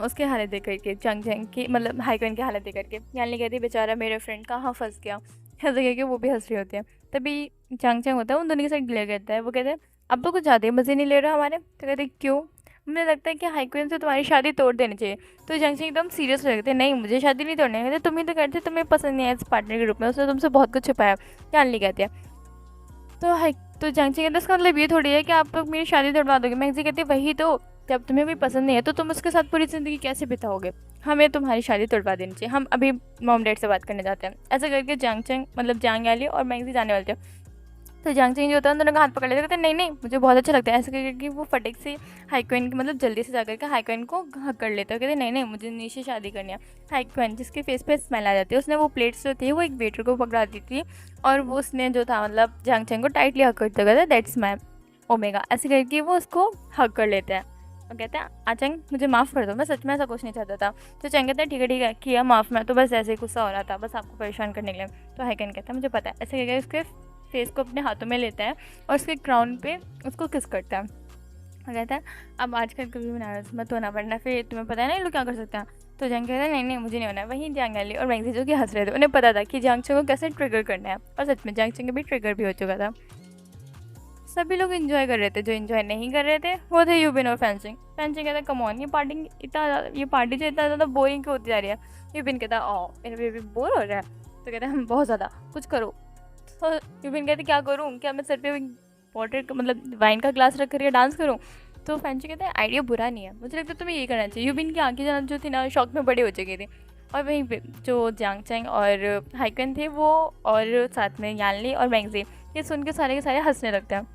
उसके हालत देख करके, जंग की मतलब हाइक्विन की हालत देख करके। यानी कहती है बेचारा मेरा फ्रेंड कहाँ फंस गया, ऐसे कह के वो भी हंस रही होती है। तभी जंग होता है उन दोनों के साथ क्लियर करता है, वो कहते हैं अब तो कुछ ज़्यादा ही मज़े नहीं ले रहा हमारे। तो कहते क्यों? मुझे लगता है कि हाइक्विन से तुम्हारी शादी तोड़ देनी चाहिए। तो जंग एकदम सीरियस हो जाते हैं, नहीं मुझे शादी नहीं तोड़नी है, तुम ही तो करते, तुम्हें पसंद नहीं है इस पार्टनर के रूप में, उसने तुमसे बहुत कुछ छुपाया। जानली कहती है तो जंगची कहते इसका मतलब ये थोड़ी है कि आप लोग मेरी शादी तोड़वा दोगे। मैंगजी कहती है वही तो, जब तुम्हें कोई पसंद नहीं है तो तुम उसके साथ पूरी ज़िंदगी कैसे बिताओगे? हमें तुम्हारी शादी तोड़वा देनी चाहिए, हम अभी मॉम डैड से बात करने जाते हैं। ऐसा करके जांगचंग मतलब जांग याली और मैंगजी जाने वाले थे। तो जांगचंग जो होता है उन दोनों का हाथ पकड़ लेते, कहते हैं नहीं नहीं मुझे बहुत अच्छा लगता है। ऐसा करके वो फटक से हाइक्विन मतलब जल्दी से जाकर के हाइक्विन को हक कर लेता है। कहते नहीं नहीं मुझे नीचे शादी करनी है। हाइक्विन जिसके फेस पे स्मेल आ जाती है, उसने वो प्लेट्स जो थी वो एक वेटर को पकड़ा दी थी, और वो उसने जो था मतलब जांगचंग को टाइटली हक करते हुए दैट्स माय ओमेगा, ऐसे करके वो उसको हक कर लेते हैं और कहते हैं आचंग मुझे माफ़ कर दो, मैं सच में ऐसा कुछ नहीं चाहता था। तो चंग कहता है ठीक है किया माफ़, मैं तो बस ऐसे ही गुस्सा हो रहा था, बस आपको परेशान करने के लिए। तो हाइक्विन कहता है मुझे पता है। ऐसे करके उसके फेस को अपने हाथों में लेता है और उसके क्राउन पे उसको किस करता है और कहता है अब आजकल कभी भी नाराज मत होना, वरना फिर तुम्हें पता है ना ये लोग क्या कर सकते हैं। तो जंग कहता है नहीं नहीं मुझे नहीं होना है। वहीं जांग याली और मैंगजी जो कि हंस रहे थे, उन्हें पता था कि जांगचंग को कैसे ट्रिगर करना है, और सच में जांगचंग भी ट्रिगर भी हो चुका था। सभी लोग एंजॉय कर रहे थे, जो एंजॉय नहीं कर रहे थे वो थे यूबिन और फैंसिंग। फैंसिंग कहता है कम ऑन, ये पार्टी जो इतना ज़्यादा बोरिंग क्यों होती जा रही है। यूबिन कहता है ओ मेरा बेबी बोर हो रहा है। तो कहता है हम बहुत ज़्यादा कुछ करो। तो यूबिन कहते क्या करूँ, क्या मैं सर पे वाटर मतलब वाइन का ग्लास रख कर डांस करूँ? तो फैंसी कहता है आइडिया बुरा नहीं है, मुझे लगता है तुम्हें ये करना चाहिए। यूबिन की आंखें जो थी ना शौक में बड़ी हो चुकी थी, और वहीं पे जो जांगचंग और हाइक्विन थे वो और साथ में यानली और मैंगजी ये सुन के सारे हंसने लगते हैं।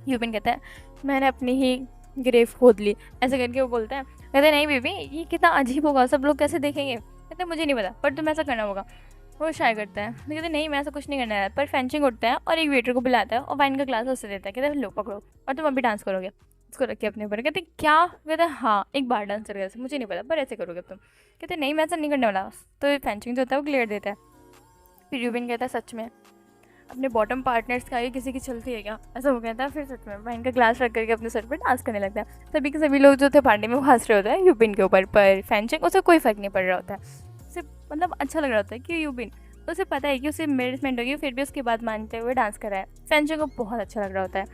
यूबिन कहता है मैंने अपनी ही ग्रेव खोद ली, ऐसे करके वो बोलता है। कहते नहीं बेबी ये कितना अजीब होगा, सब लोग कैसे देखेंगे? कहते मुझे नहीं पता पर तुम्हें ऐसा करना होगा। वो शाय करता है, तो कहते नहीं मैं ऐसा कुछ नहीं करना है। पर फेंचिंग उठता है और एक वेटर को बुलाता है और वाइन का ग्लास उससे देता है। कहते हैं लो पकड़ो और तुम अभी डांस करोगे, इसको रखिए अपने ऊपर। कहते क्या? कहते हैं हाँ एक बार डांस करेगा, मुझे नहीं पता पर ऐसे करोगे तुम। कहते नहीं मैं ऐसा नहीं करने वाला। तो फेंचिंग जो होता है वो क्लियर देता है। फिर यूबिन कहता है सच में अपने बॉटम पार्टनर्स का ये किसी की चलती है क्या? ऐसा वो कहता है। फिर सच में वाइन का ग्लास रख करके अपने सर पर डांस करने लगता है। सभी के सभी लोग जो थे पार्टी में वो हंस रहे होते हैं यूबिन के ऊपर, पर फेंचिंग उसे कोई फ़र्क नहीं पड़ रहा होता है। उसे मतलब अच्छा लग रहा होता है कि यूबिन उसे पता है कि उसे मैनेजमेंट होगी, फिर भी उसकी बात मानते हुए डांस कर रहा है। फेंचिंग को बहुत अच्छा लग रहा होता है,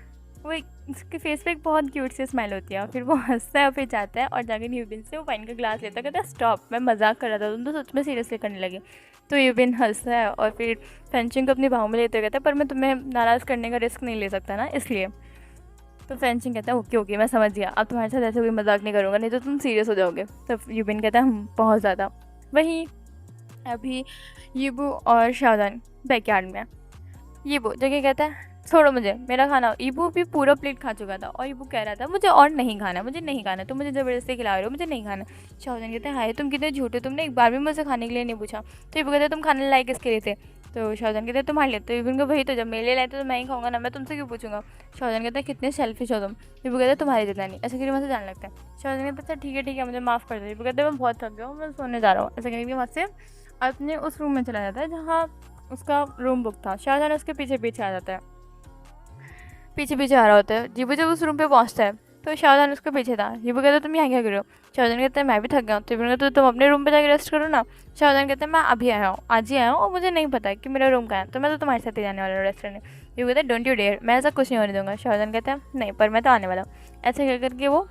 वो उसके फेस पे एक बहुत क्यूट सी स्माइल होती है और फिर वो हंसता है और फिर जाता है और जाकर यूबिन से वो वाइन का ग्लास लेता है। कहता है स्टॉप मैं मजाक कर रहा था, तुम तो सच में सीरियसली करने लगे। तो यूबिन हंसता है और फिर फेंचिंग को अपनी बाहों में लेते हुए कहता है पर मैं तुम्हें नाराज़ करने का रिस्क नहीं ले सकता ना, इसलिए। तो फेंचिंग कहता है ओके ओके मैं समझ गया, अब तुम्हारे साथ ऐसे कोई मजाक नहीं करूँगा, नहीं तो तुम सीरियस हो जाओगे। तो यूबिन कहता है बहुत ज़्यादा। वहीं अभी यीबू और शाओजान बैकयार्ड में। यीबू जगह कहता है छोड़ो मुझे मेरा खाना। ईबू भी पूरा प्लेट खा चुका था और ईबू कह रहा था मुझे और नहीं खाना, मुझे नहीं खाना, तुम मुझे ज़बरदस्ती खिला रहे हो, मुझे नहीं खाना। शाओजान कहते हैं हाय तुम कितने झूठे, तुमने एक बार भी मुझसे खाने के लिए नहीं पूछा। तो ईबू कहते हैं तुम खाने लायक किसके लिए थे? तो शाओजान कहते हैं तुम्हारे लिए। तो ईबू को वही तो जब मेरे लिए लाए तो मैं ही खाऊंगा ना, मैं तुमसे क्यों पूछूंगा। शाओजान कहते हैं कितने सेल्फिश हो तुम। ईबू कहते हैं तुम्हारी जितना नहीं, ऐसे करके वहाँ से जाने लगता है। शाओजान कहते हैं ठीक है मुझे माफ़ कर दो। ईबू कहते हैं मैं बहुत थक गया हूँ, मैं सोने जा रहा हूँ। ऐसे करके वहाँ से अपने उस रूम में चला जाता है जहाँ उसका रूम बुक था। शाहजहान उसके पीछे पीछे आ जाता है, पीछे आ रहा होता है। जीबू जब उस रूम पे पहुंचता है तो शाहजहान उसके पीछे था। जीबू कहता है तुम यहाँ क्या कर रहे हो? शाहजहान कहता है मैं भी थक गया हूँ। जीबू कहता है तुम अपने रूम पे जाकर रेस्ट करो ना। शाहजहान कहता है मैं अभी आया हूँ, आज ही आया हूँ और मुझे नहीं पता कि मेरा रूम कहाँ है, तो मैं तो तुम्हारे साथ ही जाने वाला हूँ रेस्टोरेंट में। जीबू कहता है डोंट यू डेयर, मैं ऐसा कुछ नहीं होने दूँगा। शाहजहान कहता है नहीं पर मैं तो आने वाला हूँ। ऐसे कह करके वो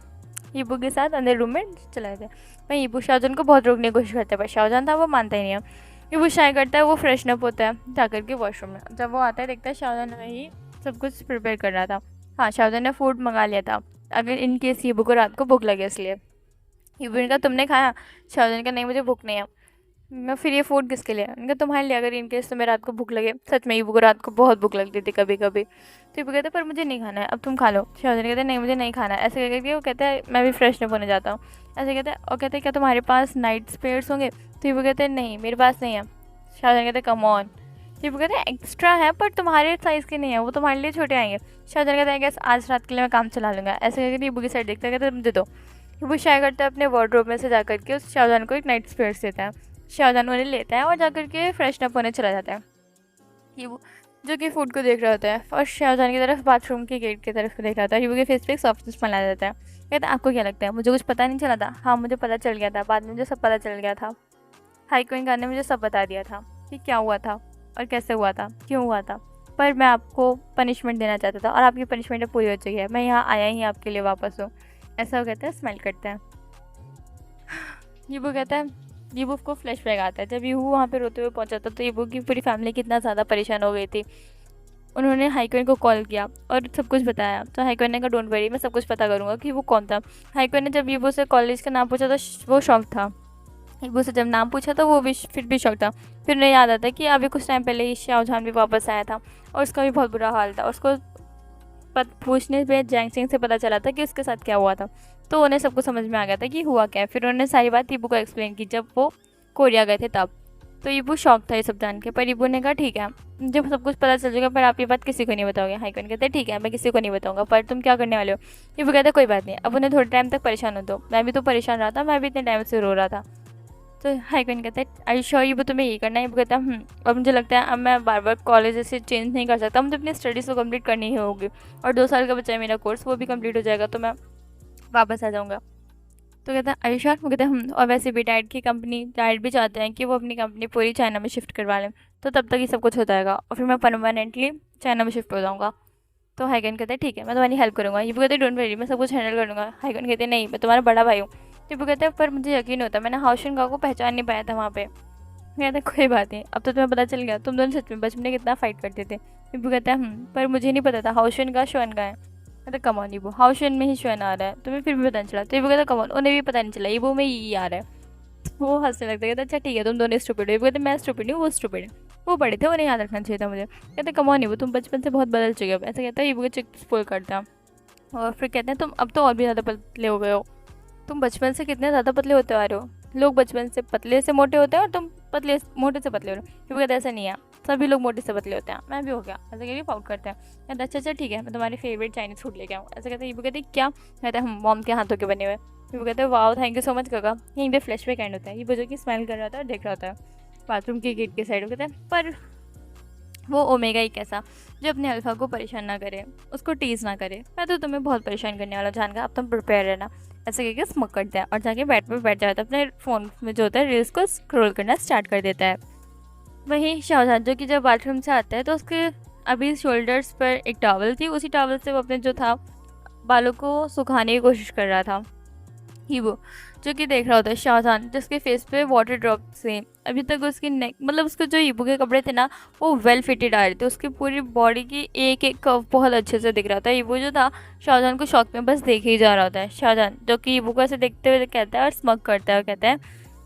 ईबू के साथ अंदर रूम में चला जाता है। वहीं ईबू शाहजहान को बहुत रोकने की कोशिश करता है पर शाहजहान था वो मानता ही नहीं है। ईबू शाय करता है, वो फ्रेशनअप होता है जाकर के वॉशरूम में। जब वो आता है देखता है शाहजहान वही सब कुछ प्रिपेयर कर रहा था। हाँ शाहजहान ने फूड मंगा लिया था अगर इन केस ईबू को रात को भूख लगे इसलिए। ईबू ने कहा तुमने खाया? शाहजहान का नहीं मुझे भूख नहीं है। मैं फिर ये फूड किसके लिए? उनका तुम्हारे लिए अगर इन केस तुम्हें रात को भूख लगे। सच में ईबू को रात को बहुत भूख लगती थी कभी कभी। तो ईबू कहते पर मुझे नहीं खाना है, अब तुम खा लो। शाहजहान कहते नहीं मुझे नहीं खाना है। ऐसे करके वो कहता है मैं भी फ्रेशनअप होने जाता हूँ। ऐसे कहते हैं और कहते हैं क्या तुम्हारे पास नाइट स्पेयर्स होंगे? तो ईबू कहते हैं नहीं मेरे पास नहीं है। शाहजहान कहते कम ऑन ये वो कहते हैं एक्स्ट्रा है पर तुम्हारे साइज़ के नहीं है, वो तुम्हारे लिए छोटे आएंगे। शाहजहान कहता है कि आज रात के लिए मैं काम चला लूँगा। ऐसे करके नीबू की साइड देखता है, कहता है मुझे दो। वो शाय करता है अपने वार्डरोब में से जा करके उस शाहजहान को एक नाइट स्पेयर्स देता है। शाहजहान उन्हें लेता है और जा करके फ्रेशन अप होने चला जाता है। ये वो जो कि फूड को देख रहा होता है और शाहजहान की तरफ बाथरूम के गेट की तरफ देख रहा होता है। हीबू के फेस पे एक सॉफ्ट स्माइल आ जाता है। कहता है आपको क्या लगता है मुझे कुछ पता नहीं चला था? हाँ मुझे पता चल गया था, बाद में मुझे सब पता चल गया था। हाई क्वीन खान ने मुझे सब बता दिया था कि क्या हुआ था और कैसे हुआ था, क्यों हुआ था। पर मैं आपको पनिशमेंट देना चाहता था और आपकी पनिशमेंट पूरी हो चुकी है। मैं यहाँ आया ही आपके लिए वापस हूँ। ऐसा वो कहता है, स्माइल करता है। हीबू कहता है, हीबू को फ्लैशबैक आता है जब हीबू वहाँ पे रोते हुए पहुँचा था तो हीबू की पूरी फैमिली कितना ज़्यादा परेशान हो गई थी। उन्होंने हाईक्वेन को कॉल किया और सब कुछ बताया। तो हाईक्वेन ने कहा डोंट वरी, मैं सब कुछ पता करूँगा कि वो कौन था। हाईक्वेन ने जब हीबू से कॉलेज का नाम पूछा तो वो शॉक था। हीबू से जब नाम पूछा तो वो भी फिर भी शौक था। फिर उन्हें याद आता कि अभी कुछ टाइम पहले ही शाहजहान भी वापस आया था और उसका भी बहुत बुरा हाल था। उसको पूछने पे जैंग सिंह से पता चला था कि उसके साथ क्या हुआ था। तो उन्हें सबको समझ में आ गया था कि हुआ क्या है। फिर उन्होंने सारी बात हीबू को एक्सप्लेन की जब वो कोरिया गए थे तब। तो हीबू शौक था ये सब जान के, पर हीबू ने कहा ठीक है जब सब कुछ पता चल जाएगा पर आप ये बात किसी को नहीं बताओगे। हाईक्वेन कहते हैं ठीक है मैं किसी को नहीं बताऊंगा, पर तुम क्या करने वाले हो? हीबू कहते कोई बात नहीं, अब उन्हें थोड़े टाइम तक परेशान हो दो। मैं भी तो परेशान रहा था, मैं भी इतने टाइम से रो रहा था। तो हाईक्वेन कहता है आई श्योर हीबू तुम्हें यही करना है? हीबू कहता है और मुझे लगता है अब मैं बार बार कॉलेज से चेंज नहीं कर सकता, मुझे अपनी स्टडीज़ को कंप्लीट करनी ही होगी और 2 साल का बचा है मेरा कोर्स, वो भी कंप्लीट हो जाएगा तो मैं वापस आ जाऊँगा। तो कहता है आई श्योर? वो कहता है और वैसे भी डैड की कंपनी, डैड भी चाहते हैं कि वो अपनी कंपनी पूरी चाइना में शिफ्ट करवा लें, तो तब तक ये सब कुछ हो जाएगा और फिर मैं परमानेंटली चाइना में शिफ्ट हो जाऊँगा। तो हाईक्वेन कहते हैं ठीक है मैं तुम्हारी हेल्प करूँगा। हीबू कहते हैं डोंट वरी, मैं सब कुछ हैंडल कर लूँगा। हाईक्वेन कहते हैं नहीं मैं तुम्हारा बड़ा भाई हूँ। हीबू कहते हैं पर मुझे यकीन होता मैं हाओशेन को पहचान नहीं पाया था वहाँ पे। कहते हैं कोई बात नहीं, अब तो तुम्हें पता चल गया तुम दोनों सच में बचपन में कितना फाइट करते थे। हीबू कहता है पर मुझे नहीं पता था हाओशेन का श्वन का है। कहते कम ऑन हीबू, हाओशेन में ही श्वन आ रहा है, तुम्हें फिर भी पता नहीं चला? तो हीबू कहता कम ऑन, उन्हें भी पता नहीं चला, हीबू में ही आ रहा है। वो हंसने लगता है, कहता अच्छा ठीक है तुम दोनों स्टूपिड हो। हीबू कहते मैं स्टूपिड नहीं, वो स्टूपिड है, वो बड़े थे उन्हें याद रखना चाहिए था मुझे। कहते कम ऑन हीबू तुम बचपन से बहुत बदल चुके हो। ऐसा कहता है हीबू के चिक स्पॉइल करता है और फिर कहते हैं तुम अब तो और भी ज़्यादा पतले हो गए हो, तुम बचपन से कितने ज़्यादा पतले होते आ रहे हो। लोग बचपन से पतले से मोटे होते हैं और तुम पतले मोटे से पतले हो रहे हो। कहते ऐसा नहीं है, सभी लोग मोटे से पतले होते हैं, मैं भी हो गया। ऐसा कहते फाउट करते हैं। कहते अच्छा अच्छा ठीक है मैं तुम्हारी फेवरेट चाइनीज़ फूड लेके आऊँ। ऐसा कहते हैं हीबू कहते क्या? कहते हैं हम मॉम के हाथों के बने हुए। हीबू कहते हैं wow thank you so much काका। यहीं पे फ्लैशबैक एंड होता है। हीबू जो कि स्माइल कर रहा था और देख रहा होता है बाथरूम के गेट के साइड। कहते हैं पर वो ओमेगा ही कैसा जो अपने अल्फा को परेशान ना करे, उसको टीज ना करे। मैं तो तुम्हें बहुत परेशान करने वाला जान का, अब तुम प्रिपेयर रहना। ऐसे करके स्मोक करता है और जाके बेड पर बैठ जाता है, अपने फ़ोन में जो होता है रील्स को स्क्रॉल करना स्टार्ट कर देता है। वहीं शाहजहान जो कि जब बाथरूम से आता है तो उसके अभी शोल्डर्स पर एक टॉवल थी, उसी टॉवल से वो अपने जो था बालों को सुखाने की कोशिश कर रहा था। हीबू जो कि देख रहा होता है शाहजहान जिसके फेस पे वाटर ड्रॉप से अभी तक उसकी नेक मतलब उसके जो हीबू के कपड़े थे ना वो वेल फिटेड आ रहे थे, उसकी पूरी बॉडी की एक एक कर्व बहुत अच्छे से दिख रहा था। हीबू जो था शाहजहान को शौक में बस देखे ही जा रहा होता है। शाहजहान जो कि हीबू को ऐसे देखते हुए कहता है और स्मग करता है, कहता है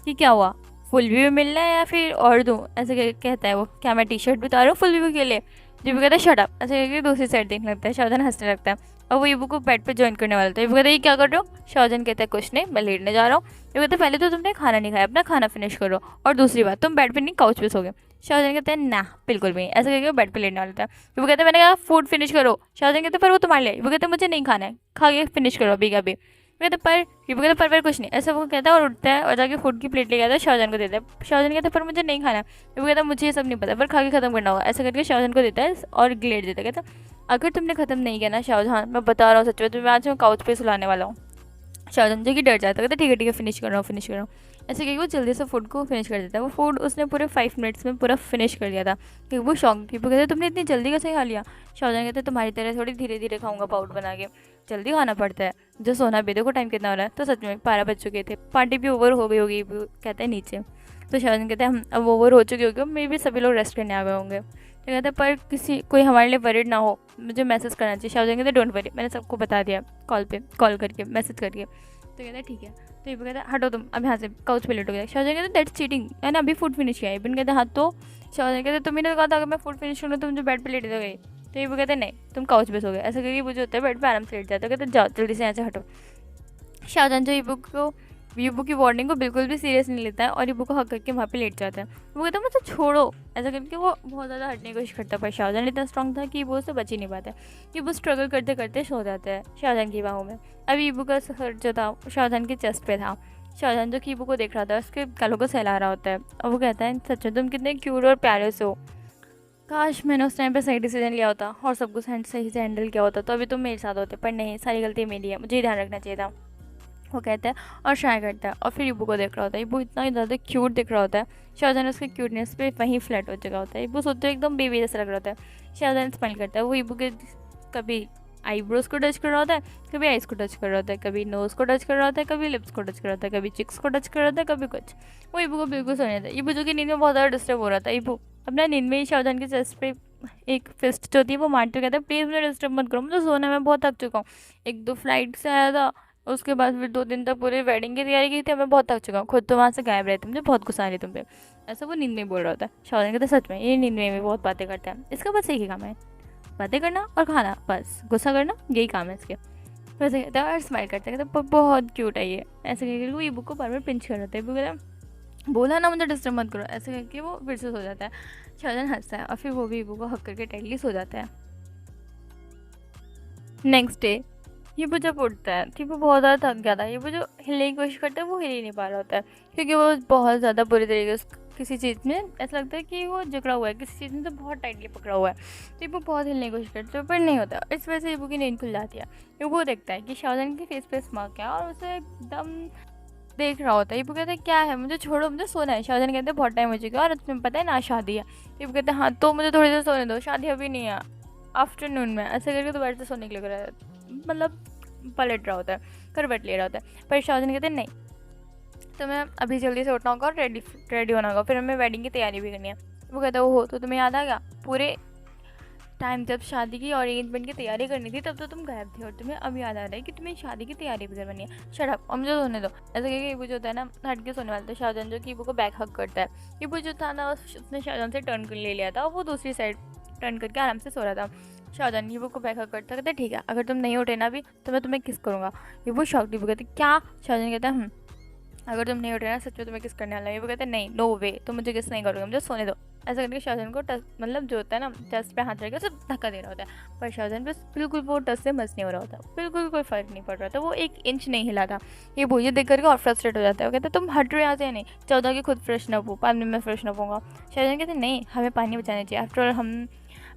कि क्या हुआ, फुल व्यू मिलना है या फिर और दूँ? ऐसे कहता है वो, क्या मैं टी शर्ट भी उतारूँ फुल व्यू के लिए? हीबू कहता है शट अप। ऐसे करके दूसरी साइड देखने लगता है। शाहजहान हंसने लगता है और वो हीबू को बेड पे ज्वाइन करने वाला था। हीबू कहता है ये क्या कर रहे हो? शाहजहान कहता है कुछ नहीं मैं लेटने जा रहा हूँ। हीबू कहता है पहले तो तुमने खाना नहीं खाया, अपना खाना फिनिश करो, और दूसरी बात तुम बेड पे नहीं काउच पे सोगे। शाहजहान कहते हैं ना बिल्कुल भी नहीं। ऐसे करके वो बेड पे लेटने वाला था। हीबू कहता है मैंने कहा फूड फिनिश करो। शाहजहान कहते पर वो तुम्हारे लिए। हीबू कहते मुझे नहीं खाना है, खा के फिनिश करो अभी का अभी। कहते पर हीबू कहता पर कुछ नहीं। ऐसा वो कहता है और उठता है और जाके फूड की प्लेट लेके आता है, शाहजहान को देता है। शाहजहान कहता है पर मुझे नहीं खाना है। हीबू कहता मुझे ये सब नहीं पता पर खा के खत्म करना होगा। ऐसा करके शाहजहान को देता है और ग्लेट देता है। कहता अगर तुमने खत्म नहीं किया ना शाहजहान, मैं बता रहा हूँ सच में तुम्हें आज मैं काउच पे सुलाने वाला हूँ। शाहजहान जो कि डर जाता है, कहता ठीक है फिनिश कर रहा हूँ फिनिश कर रहा हूँ। ऐसे करके वो जल्दी से फूड को फिनिश कर देता है। वो फूड उसने पूरे 5 मिनट्स में पूरा फिनिश कर दिया था। कि वो शौक थी, वो कहते तुमने इतनी जल्दी कैसे खा लिया? शाहजहान कहते तुम्हारी तरह थोड़ी धीरे धीरे खाऊंगा पाउडर बना के, जल्दी खाना पड़ता है। जो सोना बेदो को टाइम कितना हो रहा है? तो सच में 12 बज चुके थे, पार्टी भी ओवर हो गई होगी। कहते हैं नीचे। तो शाहजहान कहते हैं हम अब ओवर हो चुकी होगी, मे भी सभी लोग रेस्ट करने आ गए होंगे। तो कहते हैं पर कोई हमारे लिए वरीड ना हो, मुझे मैसेज करना चाहिए। शाहजहान कहते डोंट वरी, मैंने सबको बता दिया कॉल करके मैसेज करके। तो कहता है ठीक है। तो ये कहता है हटो तुम अब यहाँ से, काउच पे लेटोगे। शाहजहान कहते दैट्स चीटिंग, है ना, अभी फूड फिनिश किया है। इबन कहते हाँ तो? शाहजहान कहते तुमने तो कहा था अगर मैं फूड फिनिश करूँ तो मुझे बेड पे लेट दोगे। तो ये कहते नहीं तुम काउच पे सो गए। ऐसा करके वो जो होता है बेड पे आराम से लेट जाता है। कहते जाओ जल्दी से यहाँ से हटो। शाहजहान जो ईबू को ईबू की वार्निंग को बिल्कुल भी सीरियस नहीं लेता है और ईबू को हक करके वहाँ पे लेट जाता है। वो कहता है मुझे छोड़ो, ऐसा करके वो बहुत ज़्यादा हटने की कोशिश करता है, पर शाहजहान इतना स्ट्रॉन्ग था कि ईबू उससे बच ही नहीं पाता है। ईबू स्ट्रगल करते करते सो जाता है शाहजहान की बाहों में। अब ईबू का सर जो था शाहजहान के चेस्ट पे था। शाहजहान जो कि ईबू को देख रहा था, उसके गालों को सहला रहा होता है और वो कहता है सच में तुम कितने क्यूट और प्यारे से हो, काश मैंने उस टाइम पे सही डिसीजन लिया होता और सब कुछ सही से हैंडल किया होता तो अभी तुम मेरे साथ होते, पर नहीं, सारी गलती मेरी है, मुझे ही ध्यान रखना चाहिए था। वो कहता है और ट्राई करता है और फिर ईबू को देख रहा होता है। ईबू इतना ज़्यादा क्यूट दिख रहा होता है, शाहजहान उसके क्यूटनेस पे वहीं फ्लैट हो चुका होता है। ईबू सोचते एकदम बेबी जैसा लग रहा होता है। शाहजहान स्माइल करता है, वो ईबू के कभी आईब्रोज को टच कर रहा होता है, कभी आइज़ को टच कर रहा होता है, कभी नोज़ को टच कर रहा होता है, कभी लिप्स को टच कर रहा होता है, कभी चिक्स को टच कर रहा होता है, कभी कुछ। वो ईबू को बिल्कुल सोने था। ईबू जो कि नींद में बहुत ज़्यादा डिस्टर्ब हो रहा था। ईबू अपना नींद में ही शाहजहान के चेस्ट पे एक फिस्ट जो होती है वो मारते हुए कहता है प्लीज़ मुझे डिस्टर्ब मत करो, मुझे सोना है, मैं बहुत थक चुका हूँ। 1-2 फ्लाइट से आया था, उसके बाद फिर 2 दिन तक पूरी वेडिंग की तैयारी की थी, मैं बहुत थक चुका हूँ, खुद तो वहाँ से गायब रहते, मुझे बहुत गुस्सा आ रही तुम पे। ऐसा वो नींद में बोल रहा होता है। शाहजहान कहता है सच में ये नींद में भी बहुत बातें करता है, इसका बस एक ही काम है, बातें करना और खाना, बस गुस्सा करना, यही काम है इसके। वैसे कहता है और स्माइल करता है, कहता है बहुत क्यूट है ये, ऐसे करके वो ईबू को बार बार पिंच कर रहा था। ईबू कहता बोला ना मुझे डिस्टर्ब मत करो, ऐसे करके वो फिर से सो जाता है। शाहजहान हंसता है और फिर वो भी ईबू को हक करके टाइटली सो जाता है। नेक्स्ट डे ईबू जब उठता है तो ईबू बहुत ज़्यादा थक गया था। ईबू जो हिलने की कोशिश करता है वो हिल ही नहीं पा रहा होता है, क्योंकि वो बहुत ज़्यादा बुरी तरीके से किसी चीज़ में ऐसा लगता है कि वो जकड़ा हुआ है, किसी चीज़ में तो बहुत टाइटली पकड़ा हुआ है। तो ईबू बहुत हिलने की कोशिश करता है पर नहीं होता। इस वजह से ईबू की नींद खुल जाती है। ईबू देखता है कि शाहजहान के फेस पे स्मार्क है और उसे एकदम देख रहा होता है। ईबू कहता है क्या है, मुझे छोड़ो, मुझे सोना है। शाहजहान कहते हैं बहुत टाइम हो चुका है और तुम्हें पता है ना शादी है। ईबू कहते हैं हाँ तो मुझे थोड़ी देर सोने दो, शादी अभी नहीं है, आफ्टरनून में। ऐसे करके दोबारा से सोने के लिए कर रहा है, मतलब पलट रहा होता है, करवट ले रहा होता है। पर शाहजहान कहते हैं नहीं, तुम्हें अभी जल्दी से उठना होगा और रेडी होना होगा, फिर हमें वेडिंग की तैयारी भी करनी है। वो कहता है ओहो, तो तुम्हें याद आ गया, पूरे टाइम जब शादी की और एंगेजमेंट की तैयारी करनी थी तब तो तुम गायब थे और तुम्हें अब याद आ रहा है कि तुम्हें शादी की तैयारी भी करनी है। शट अप, अब मुझे सोने दो। ऐसे करके ईबू जो होता है ना हट के सोने वाला था। शाहजहान जो कि ईबू को बैक हक करता है। ईबू जो था ना उसने शाहजहान से टर्न कर ले लिया था, वो दूसरी साइड टर्न करके आराम से सो रहा था। शाहजहान ईबू को बैक हक करता, कहता ठीक है अगर तुम नहीं उठे ना अभी तो मैं तुम्हें किस करूँगा। ईबू शॉक। ईबू कहते क्या? शाहजहान कहता है अगर तुम नहीं उठ रहे ना सच में तुम्हें किस करने वाला है। वो कहते हैं नहीं, नो वे, तुम मुझे किस नहीं करोगे, मुझे सोने दो। ऐसा करके शाहजहान को टच, मतलब जो होता है ना चेस्ट पे हाथ रख के उसे धक्का दे रहा होता है, पर शाहजहान बस बिल्कुल वो टच से मस नहीं हो रहा होता, बिल्कुल कोई फर्क नहीं पड़ रहा था, वो 1 इंच नहीं हिला था। ये बोलिए देख करके और फ्रस्ट्रेट हो जाता है। वो कहता है तुम हट रहे यहाँ से, नहीं 14 के खुद फ्रेशन अप हो, 5 मिनट में फ्रेशन अप होगा। शाहजहान कहते नहीं, हमें पानी बचाना चाहिए, आफ्टर ऑल हम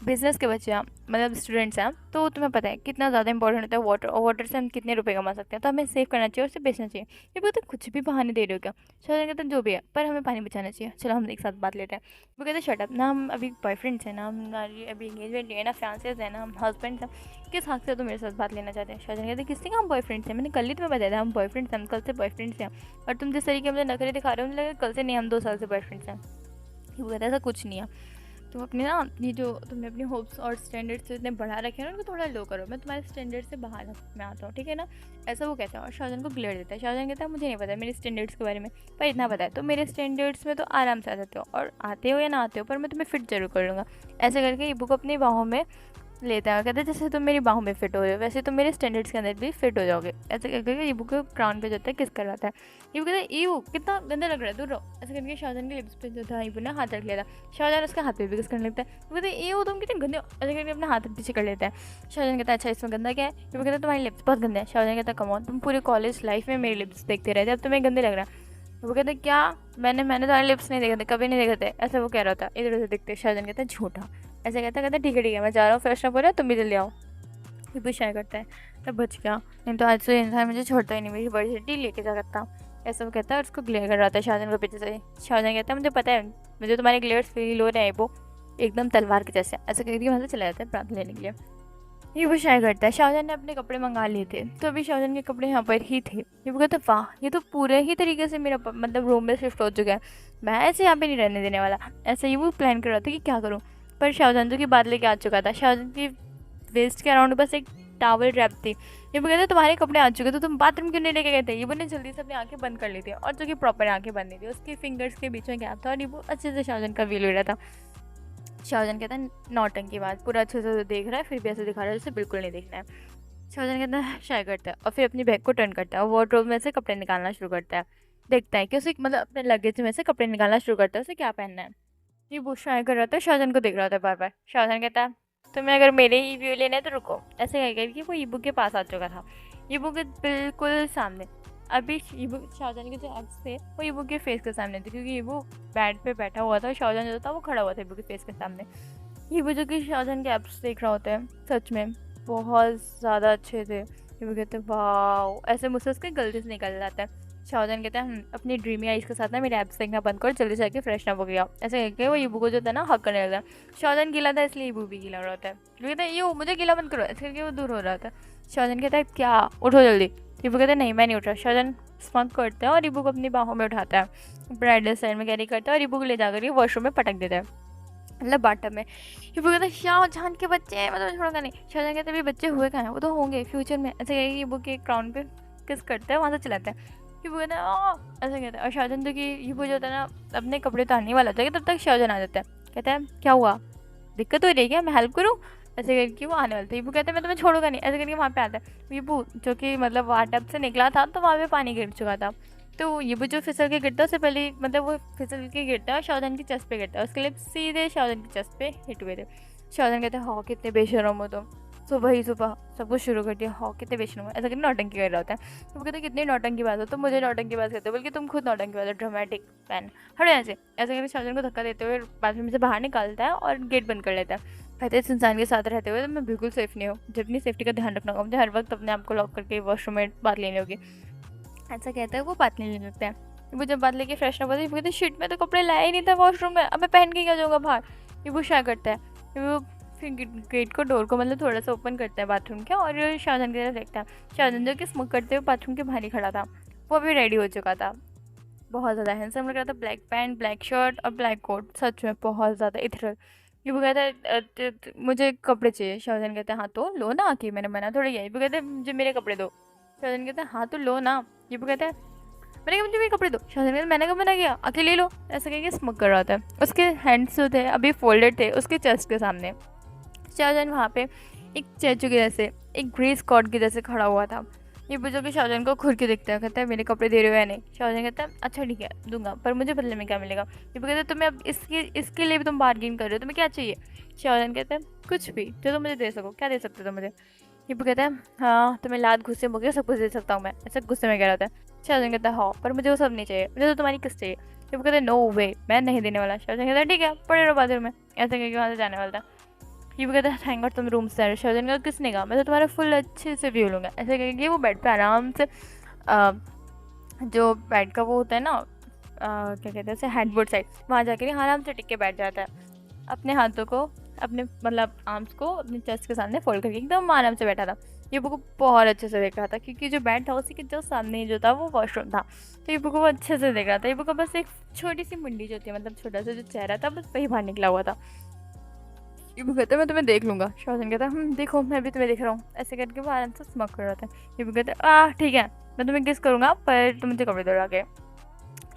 बिजनेस के बच्चे हैं, मतलब स्टूडेंट्स हैं, तो तुम्हें पता है कितना ज़्यादा इंपॉर्टेंट होता है वाटर, और वाटर से हम कितने रुपए कमा सकते हैं, तो हमें सेव करना चाहिए और उसे बेचना चाहिए। ये बोलते कुछ भी बहाने दे रहे हो क्या? शाहजहान कहते हैं जो भी है, पर हमें पानी बचाना चाहिए, चलो हम एक साथ बात लेते हैं। वो कहते हैं शट अप, ना हम अभी बॉयफ्रेंड्स हैं, ना हमारी अभी एंगेजमेंट है, ना फियांसेस है, ना हम हस्बैंड्स हैं, किस हक से तो मेरे साथ बात लेना चाहते हैं? शाहजहान कहते हैं किसने कहा हम बॉयफ्रेंड्स हैं, मैंने कल ही तुम्हें बताया था हम बॉयफ्रेंड्स हैं, हम कल से बॉयफ्रेंड्स हैं, और तुम जिस तरीके मुझे नखरे दिखा रहे हो मुझे लगा कल से नहीं, हम 2 साल से बॉयफ्रेंड्स हैं। वो कहता है ऐसा कुछ नहीं है, तुम अपने ना ये जो तुमने अपनी होप्स और स्टैंडर्ड्स इतने बढ़ा रखे हैं ना उनको थोड़ा लो करो, मैं तुम्हारे स्टैंडर्ड से बाहर मैं आता हूँ, ठीक है ना? ऐसा वो कहता है और शाहजहान को ग्लेयर देता है। शाहजहान कहता है मुझे नहीं पता मेरे स्टैंडर्ड्स के बारे में, पर इतना पता है तो मेरे स्टैंडर्ड्स में तो आराम से आ जाते हो, और आते हो या ना आते हो पर मैं तुम्हें फिट जरूर कर लूँगा। ऐसे करके ईबू को अपनी बाहों में लेता है, कहता है जैसे तुम मेरी बाहों में फिट हो रहे हो वैसे तुम मेरे स्टैंडर्ड्स के अंदर भी फिट हो जाओगे। ऐसे करके ईबू को क्राउन पे जाता है, किस करवाता है। ईबू कहता है ईबू कितना गंदा लग रहा है, दूर रहो। ऐसे करके शाहजहान के लिप्स पे जो था ईबू ने हाथ रख लिया था। शाहजहान उसके हाथ पे भी किस करने लगता है। वो कहते हैं ईबू तुम कितने गंदे हो, ऐसे करके अपना हाथ पीछे कर लेता है। शाहजहान कहता है अच्छा इसमें गंदा क्या है? ईबू कहता है तुम्हारे लिप्स बहुत गंदे हैं। शाहजहान कहता है कम ऑन, तुम पूरे कॉलेज लाइफ में मेरे लिप्स देखते रहते, अब तुम्हें गंदे लग रहा है। वो कहते हैं क्या? मैंने तुम्हारे लिप्स नहीं देखे थे, कभी नहीं देखे थे, ऐसा वो कह रहा था, इधर उधर दिखते। शाहजहान कहता है झूठा। ऐसे कहता ठीक है मैं जा रहा हूँ, फ्रेश अप हो रहा है, तुम भी जल्दी आओ। ये भी शायर करता है, तब बच गया, नहीं तो आज से इंसान मुझे छोड़ता ही नहीं, मेरी बड़ी सिटी लेके जा सकता। ऐसा वो कहता है और उसको ग्लेयर कर रहा था शाहजहान को पीछे से। शाहजहान कहता है मुझे पता है, मुझे तुम्हारे ग्लेयर्स फील हो रहे हैं वो एकदम तलवार के जैसे। ऐसा करके वहाँ से चला जाता है प्राप्त लेने के लिए। ये वो शायर करता है शाहजहान ने अपने कपड़े मंगा लिए थे, तो अभी शाहजहान के कपड़े यहाँ पर ही थे। ये वो कहता है वाह, ये तो पूरे ही तरीके से मेरा मतलब रूम में शिफ्ट हो चुका है, मैं ऐसे यहाँ पे नहीं रहने देने वाला। ऐसा ही वो प्लान कर रहा था कि क्या करूँ, पर शाहजहान जो की बात लेके आ चुका था। शाहजहान की वेस्ट के अराउंड बस एक टावल रैप थी। ये वो कहते तुम्हारे कपड़े आ चुके तो तुम बाथरूम क्यों नहीं लेके गए थे? ये वो ने जल्दी से अपनी आंखें बंद कर ली थी, और जो कि प्रॉपर आंखें बंद नहीं थी, उसकी फिंगर्स के बीच में गैप था और ये वो अच्छे से शाहजहान का व्यू ले रहा था। शाहजहान कहता है नौटंकी बात, पूरा अच्छे से देख रहा है फिर भी ऐसे दिखा रहा है जैसे बिल्कुल नहीं देखना है। शाहजहान कहता है शाय करता है और फिर अपनी बैग को टर्न करता है और वार्डरोब में से कपड़े निकालना शुरू करता है। देखता है कि उसे मतलब अपने लगेज में से कपड़े निकालना शुरू करता है, उसे क्या पहनना है। ये वो शाय कर रहा था, शाहजहान को देख रहा था बार बार। शाहजहान कहता है तुम्हें अगर मेरे ही व्यू लेना है तो रुको। ऐसे कह करके वो ईबू के पास आ चुका था, ईबू के बिल्कुल सामने। अभी ईबू शाहजहान के जो एक्स थे वो ईबू के फेस के सामने थे, क्योंकि ईबू बेड पे बैठा हुआ था और शाहजहान जो था वो खड़ा हुआ था ईबू के फेस के सामने। ईबू जो कि शाहजहान के एप्स देख रहा होता है, सच में बहुत ज़्यादा अच्छे थे। ईबू कहते हैं वाह, ऐसे मुझसे उसके गलती से निकल जाता है। शाहजहान कहता है अपनी ड्रीमी आइज के साथ ना मेरे एप्स देखना बंद कर, जल्दी से आके फ्रेश अप हो गया। ऐसे कहकर वो ईबू को जो था ना हक करने लगता है। शाहजहान गीला था इसलिए ईबू भी गीला हो रहा होता है। ईबू कहता है ये मुझे गीला बंद करो, ऐसे करके वो दूर हो रहा था। शाहजहान कहता है क्या, उठो जल्दी। ईबू कहता है नहीं मैं नहीं उठ रहा। शाहजहान स्मग करता है और ईबू को अपनी बाहों में उठाता है, ब्राइडल साइड में कैरी करता है और ईबू को ले जाकर ये वॉशरूम में पटक देता है, मतलब बाटम में। ईबू कहता है शाहजहान के बच्चे हैं, मतलब छोड़ूंगा नहीं। शाहजहान कहते हैं बच्चे हुए कहाँ हैं, वो तो होंगे फ्यूचर में। ऐसे कहेगी ईबू के क्राउन पे किस करता है, वहाँ से चलाता है। ईबू कहता है ऐसे कहता है। और शाहजहान जो कि ईबू जो होता है ना अपने कपड़े उतारने वाला होता है, तब तक शाहजहान आ जाता है। कहता है क्या हुआ, दिक्कत हो रही है क्या, मैं हेल्प करूँ। ऐसे करके वो आने वाला था। ईबू कहता है मैं तुम्हें छोड़ूंगा नहीं। ऐसे करके वहाँ पे आता है ईबू, जो कि मतलब वाटअप से निकला था तो वहाँ पे पानी गिर चुका था। तो ये जो फिसल के गिरता है उससे पहले मतलब वो फिसल के गिरता है और शाहजहान की चेस्ट पे गिरता है, उसके लिए सीधे शाहजहान की चेस्ट पे हिट हुए थे। शाहजहान कहते हैं हाँ कितने बेशरम हो तुम, सुबह ही सुबह सब कुछ शुरू कर दिया, हाँ कितने बेशरम हो। ऐसा करके नौटंकी कर रहा होता है। तो वो कहते हैं कितनी नौटंकी बात हो, तुम मुझे नौटंकी बात कहते हो, बल्कि तुम खुद नौटंकी बात हो, ड्रामेटिक फैन, हटो यहाँ से। ऐसा करके शाहजहान को धक्का देते हुए बाथरूम से बाहर निकालता है और गेट बंद कर लेता है। कहते हैं इस इंसान के साथ रहते हुए तो मैं बिल्कुल सेफ नहीं हूँ, मुझे अपनी सेफ्टी का ध्यान रखना होगा, मुझे हर वक्त अपने आप को लॉक करके वॉशरूम में बात लेनी होगी। ऐसा कहता है वो बात लेने लगता है। वो जब बात लेके फ्रेश अप होता है वो कहते शिट मैं तो कपड़े लाया ही नहीं था वॉशरूम में, अब मैं पहन के क्या जाऊँगा बाहर। ये वो शाय करता है, वो फिर गेट को डोर को मतलब थोड़ा सा ओपन करता है बाथरूम के और शाहजहान की तरफ देखता है। शाहजहान जो कि स्मोक करते हुए बाथरूम के बाहर ही खड़ा था, वो अभी रेडी हो चुका था, बहुत ज़्यादा हैंडसम लग रहा था, ब्लैक पैंट ब्लैक शर्ट और ब्लैक कोट, सच में बहुत ज़्यादा इधर। ये वो कहता है मुझे कपड़े चाहिए। शाहजहान कहते हैं हाँ तो लो ना, आके मैंने मना थोड़ी किया। ये वो कहते हैं मुझे मेरे कपड़े दो। शाहजहान कहते हैं हाँ तो लो ना। ये वो कहता है मैंने कहा मुझे मेरे कपड़े दो। शाहजहान कहते मैंने कब मना किया, आके ले लो। ऐसा कह के स्मोक कर रहा था, उसके हैंड्स जो थे अभी फोल्डेड थे उसके चेस्ट के सामने। शाहजहान वहाँ पे एक स्टैचू के जैसे, एक ग्रेस कॉड के जैसे खड़ा हुआ था। ये बुजुर्ग के शाहजहान को घूर के देखता है, कहता है मेरे कपड़े दे रहे हो या नहीं। शाहजहान कहता है अच्छा ठीक है दूंगा, पर मुझे बदले में क्या मिलेगा। ये कहता है तुम्हें अब इसके लिए भी तुम बार्गेन कर रहे हो, तुम्हें क्या चाहिए। शाहजहान कहता है कुछ भी जो तुम मुझे दे सको, क्या दे सकते हो तुम मुझे। ये कहता है हाँ तुम्हें लात गुस्से मुझे सब कुछ दे सकता हूँ मैं, ऐसा गुस्से में कह रहा था। शाहजहान कहता है हाँ पर मुझे वो सब नहीं चाहिए, मुझे तो तुम्हारी किस चाहिए। ये कहता है नो वे मैं नहीं देने वाला। शाहजहान कहता है ठीक है पड़े रहो बाथरूम में। ऐसा करके वहाँ से जाने वाला था। ये भी कहता है थैंक गॉड तुम रूम से आ रहे हो। शाहजहान का किसने कहा, मैं तो तुम्हारा फुल अच्छे से व्यू लूँगा। ऐसे करके वो बेड पे आराम से जो बेड का वो होता है ना क्या कहते हैं उसे, हेडबोर्ड साइड, वहाँ जाकर आराम से टिक के बैठ जाता है, अपने हाथों को अपने मतलब आर्म्स को अपने चेस्ट के सामने फोल्ड करके एकदम आराम से बैठा था। ये बुक बहुत अच्छे से देख रहा था, क्योंकि जो बेड था उसी के जो सामने जो था वो वॉशरूम था। तो ये बुक वो अच्छे से देख रहा था। ये बुक बस एक छोटी सी मुंडी जो थी, मतलब छोटा सा जो चेहरा था बस वही बाहर निकला हुआ था। ये भी कहता है मैं तुम्हें देख लूँगा। शाहजहान कहता है देखो मैं भी तुम्हें देख रहा हूँ। ऐसे करके वो आराम से स्मोक कर रहा था। ये भी कहता है ठीक है मैं तुम्हें किस करूँगा पर तुम मुझे कपड़े दो आगे।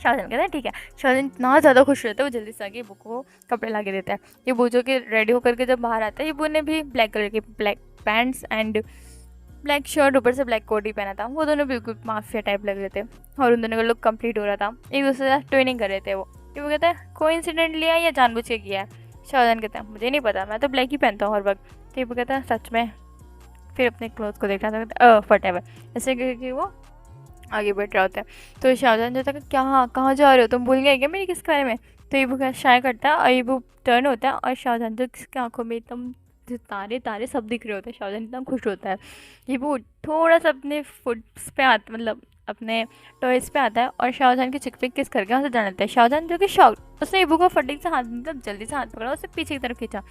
शाहजहान कहता है ठीक है। शाहजहान इतना ज़्यादा खुश रहता है वो जल्दी से आगे बुक को कपड़े ला के देता है। ये वो जो कि रेडी होकर के जब बाहर आता है, ये वो ने भी ब्लैक कलर के black pants and black shirt ऊपर से ब्लैक कोट ही पहना था। वो दोनों बिल्कुल माफिया टाइप लग रहे थे और उन दोनों का लुक कंप्लीट हो रहा था, एक दूसरे के साथ ट्रेनिंग कर रहे थे। वो कहता है कोइंसिडेंटली है या जानबूझ के किया है। शाहजहान कहता है मुझे नहीं पता, मैं तो ब्लैक ही पहनता हूँ हर वक्त। तो वो कहता है सच में। फिर अपने क्लोथ को देख रहा था, व्हाटएवर ऐसे करके वो आगे बढ़ रहा होता है। तो शाहजहान जो था क्या कहाँ जा रहे हो तुम, भूल गए क्या मेरी किस बारे में। तो ये वो शाय करता है और ये वो टर्न होता है और शाहजहान जो किसकी आंखों में एकदम तारे तारे सब दिख रहे होते हैं। शाहजहान एकदम खुश होता है। ये वो थोड़ा सा अपने फुट्स पे आता, मतलब अपने टॉयज पे आता है और शाहजहान की चिक पे किस करके वहाँ से जान लेता है। शाहजहान जो कि शॉक, उसने ईबू को फटीक से हाथ, मतलब जल्दी से हाथ पकड़ा, उसे पीछे की तरफ खींचा।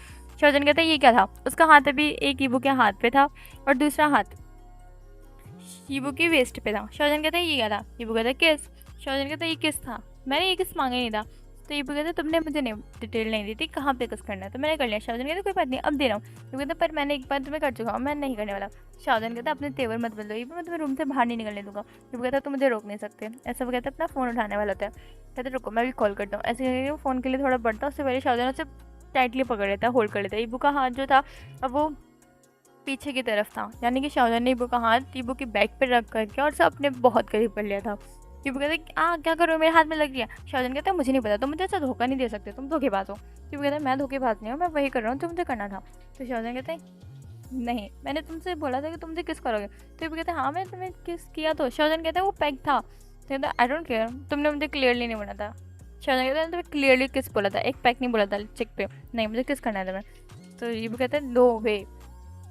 शाहजहान कहता है ये क्या था। उसका हाथ अभी एक ईबू के हाथ पे था और दूसरा हाथ ईबू की वेस्ट पे था। शाहजहान कहता है ये क्या था। ईबू कहता है किस। शाहजहान कहता है ये किस था, मैंने ये किस मांगा नहीं था। तो ईबू कहता है तुमने मुझे नहीं डिटेल नहीं दी थी कहाँ पे किस करना है, तो मैंने कर लिया। शाहजहान कहता है कोई बात नहीं अब दे रहा हूँ। ईबू कहता है पर मैंने एक बार तुम्हें कर चुका हूँ, मैं नहीं करने वाला। शाहजहान कहता है अपने तेवर मत बदलो ईबू, मैं तुम्हें रूम से बाहर नहीं निकलने दूंगा। ईबू कहता है तुम मुझे रोक नहीं सकते। ऐसा वो कहता है अपना फ़ोन उठाने वाला होता है। कहते रुको मैं भी कॉल करता हूँ। ऐसे करके वो फ़ोन के लिए थोड़ा बढ़ता है, उससे पहले शाहजहान उसे टाइटली पकड़ लेता है, होल्ड कर लेता है। ईबू का हाथ जो था अब वो पीछे की तरफ था, यानी कि शाहजहान ने ईबू का हाथ ईबू की बैक पर रख करके और सब अपने बहुत करीब कर लिया था। ईबू कहते क्या करो, मेरे हाथ में लग गया। शाहजहान कहता है मुझे नहीं पता, तुम मुझे ऐसा धोखा नहीं दे सकते, तुम धोखेबाज हो। ईबू कहता है मैं धोखेबाज नहीं हूँ, मैं वही कर रहा हूँ जो मुझे करना था। तो शाहजहान कहता है नहीं, मैंने तुमसे बोला था कि तुम मुझे किस करोगे। तो ईबू कहता है हाँ, मैंने तुम्हें किस किया। तो शाहजहान कहता है वो पैक था। तो कहता है आई डोंट केयर, तुमने मुझे क्लियरली नहीं बोला था। शाहजहान कहता है तुम्हें क्लियरली किस बोला था, एक पैक नहीं बोला था चेक पे, नहीं मुझे किस करना था मैं। तो ईबू कहता है नो वे,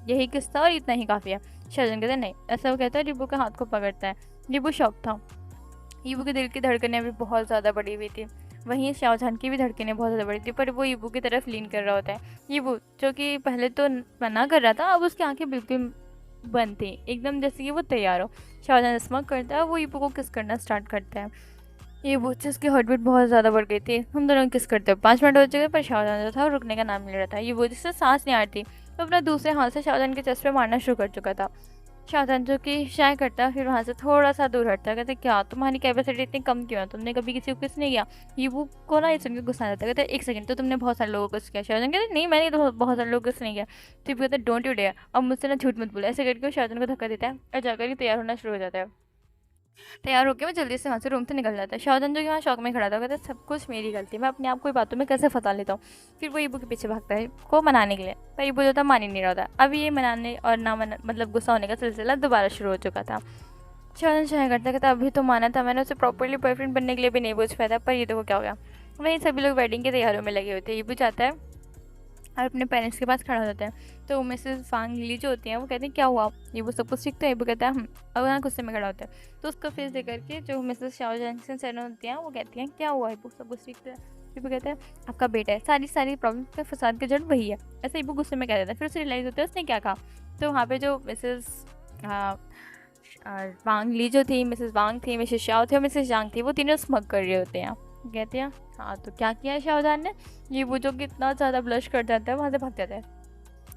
यही किस था और इतना ही काफ़ी है। शाहजहान कहता है नहीं, ऐसा वो कहता है। ईबू के हाथ को पकड़ता है। ईबू शॉक था। ईबू के दिल की धड़कनें भी बहुत ज़्यादा बढ़ी हुई थी, वहीं शाहजहान की भी धड़कनें बहुत ज़्यादा बढ़ी थी, पर वो ईबू की तरफ लीन कर रहा होता है। ईबू जो कि पहले तो मना कर रहा था, अब उसकी आंखें बिल्कुल बंद थी, एकदम जैसे कि वो तैयार हो। शाहजहान स्मक करता है, वो ईबू को किस करना स्टार्ट करता है। ईबू जिसकी हार्टबीट बहुत ज़्यादा बढ़ गई थी, हम दोनों किस करते हैं। 5 मिनट हो चुके पर शाहजहान जो था वो रुकने का नाम नहीं ले रहा था। ईबू जिससे सांस नहीं आ रही थी, तो अपना दूसरे हाथ से शाहजहान के चेस्ट पे मारना शुरू कर चुका था। शाहजहान जो कि शाय करता, फिर वहाँ से थोड़ा सा दूर हटता, कहते क्या तुम्हारी कैपेसिटी इतनी कम क्यों है, तुमने कभी किसी को किस नहीं किया। ईबू को ना ये सुन के गुस्सा आ जाता है, कहते एक सेकंड, तो तुमने बहुत सारे लोगों को किस किया। शाहजहान कहते नहीं, मैंने तो बहुत सारे लोगों को किस नहीं किया। तो ईबू कहते डोंट यू डेयर, अब मुझसे ना झूठ मत बोला। ऐसे करके वो शाहजहान को धक्का देता है और जाकर के तैयार होना शुरू हो जाता है। तैयार होकर वो जल्दी से वहाँ से रूम से निकल जाता है। शाहजहान जो कि वहाँ शौक में खड़ा था, कहता है सब कुछ मेरी गलती, मैं अपने आप को बातों में कैसे फंसा लेता हूँ। फिर वो ईबू के पीछे भागता है को मनाने के लिए, पर ईबू जो था मान ही नहीं रहा था। अब ये मनाने और ना मतलब गुस्सा होने का सिलसिला दोबारा शुरू हो चुका था। शाहजहान शाय करता, कहता अभी तो माना था, मैंने उसे प्रॉपरली बॉयफ्रेंड बनने के लिए भी नहीं पूछ पाया था, पर ये देखो क्या हो गया। वहीं सभी लोग वेडिंग की तैयारियों में लगे होते हैं। ईबू चाहता है और अपने पेरेंट्स के पास खड़ा हो जाता है। तो मिसेस फांग ली जो होती हैं वो कहती हैं क्या हुआ, ये वो सब कुछ सीखते हैं। वो कहता है अब यहाँ गुस्से में खड़ा होता है। तो उसका फेस देख करके जो मिसेस शाहजहान से होती हैं वो कहती हैं क्या हुआ, वो सब कुछ सीखते हैं। वो कहता है आपका बेटा है, सारी प्रॉब्लम का फसाद का जड़ वही है। ऐसे ही वो गुस्से में कह देता है। फिर उसे रियलाइज़ होता है उसने क्या कहा। तो वहाँ पर जो मिसेस वांग ली जो थी, मिसेस वांग थी, मिसेस शाओ थे और मिसेस जांग थी, वो तीनों स्मग कर रहे होते हैं। कहते हैं हाँ तो क्या किया है शाहजहान ने। ये वो जो कि इतना ज़्यादा ब्लश कर जाता है, वहाँ से भाग जाता है।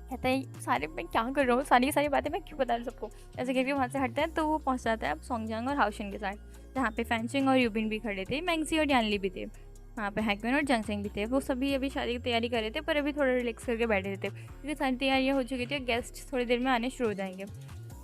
कहता है सारे मैं क्या कर रहा हूँ, सारी की सारी बातें मैं क्यों बता रहा हूँ सबको। ऐसे करके वहाँ से हटता है। तो वो पहुँच जाता है अब सोंगजांग और हाओशिन के साथ, जहाँ पे फैंचिंग और यूबिन भी खड़े थे, मैंगजी और यानली भी थे, वहाँ पे हैकविन और जंगसेंग भी थे। वो सभी अभी शादी की तैयारी कर रहे थे, पर अभी थोड़ा रिलैक्स करके बैठे थे क्योंकि सारी तैयारियाँ हो चुकी थी। गेस्ट थोड़ी देर में आने शुरू हो जाएंगे।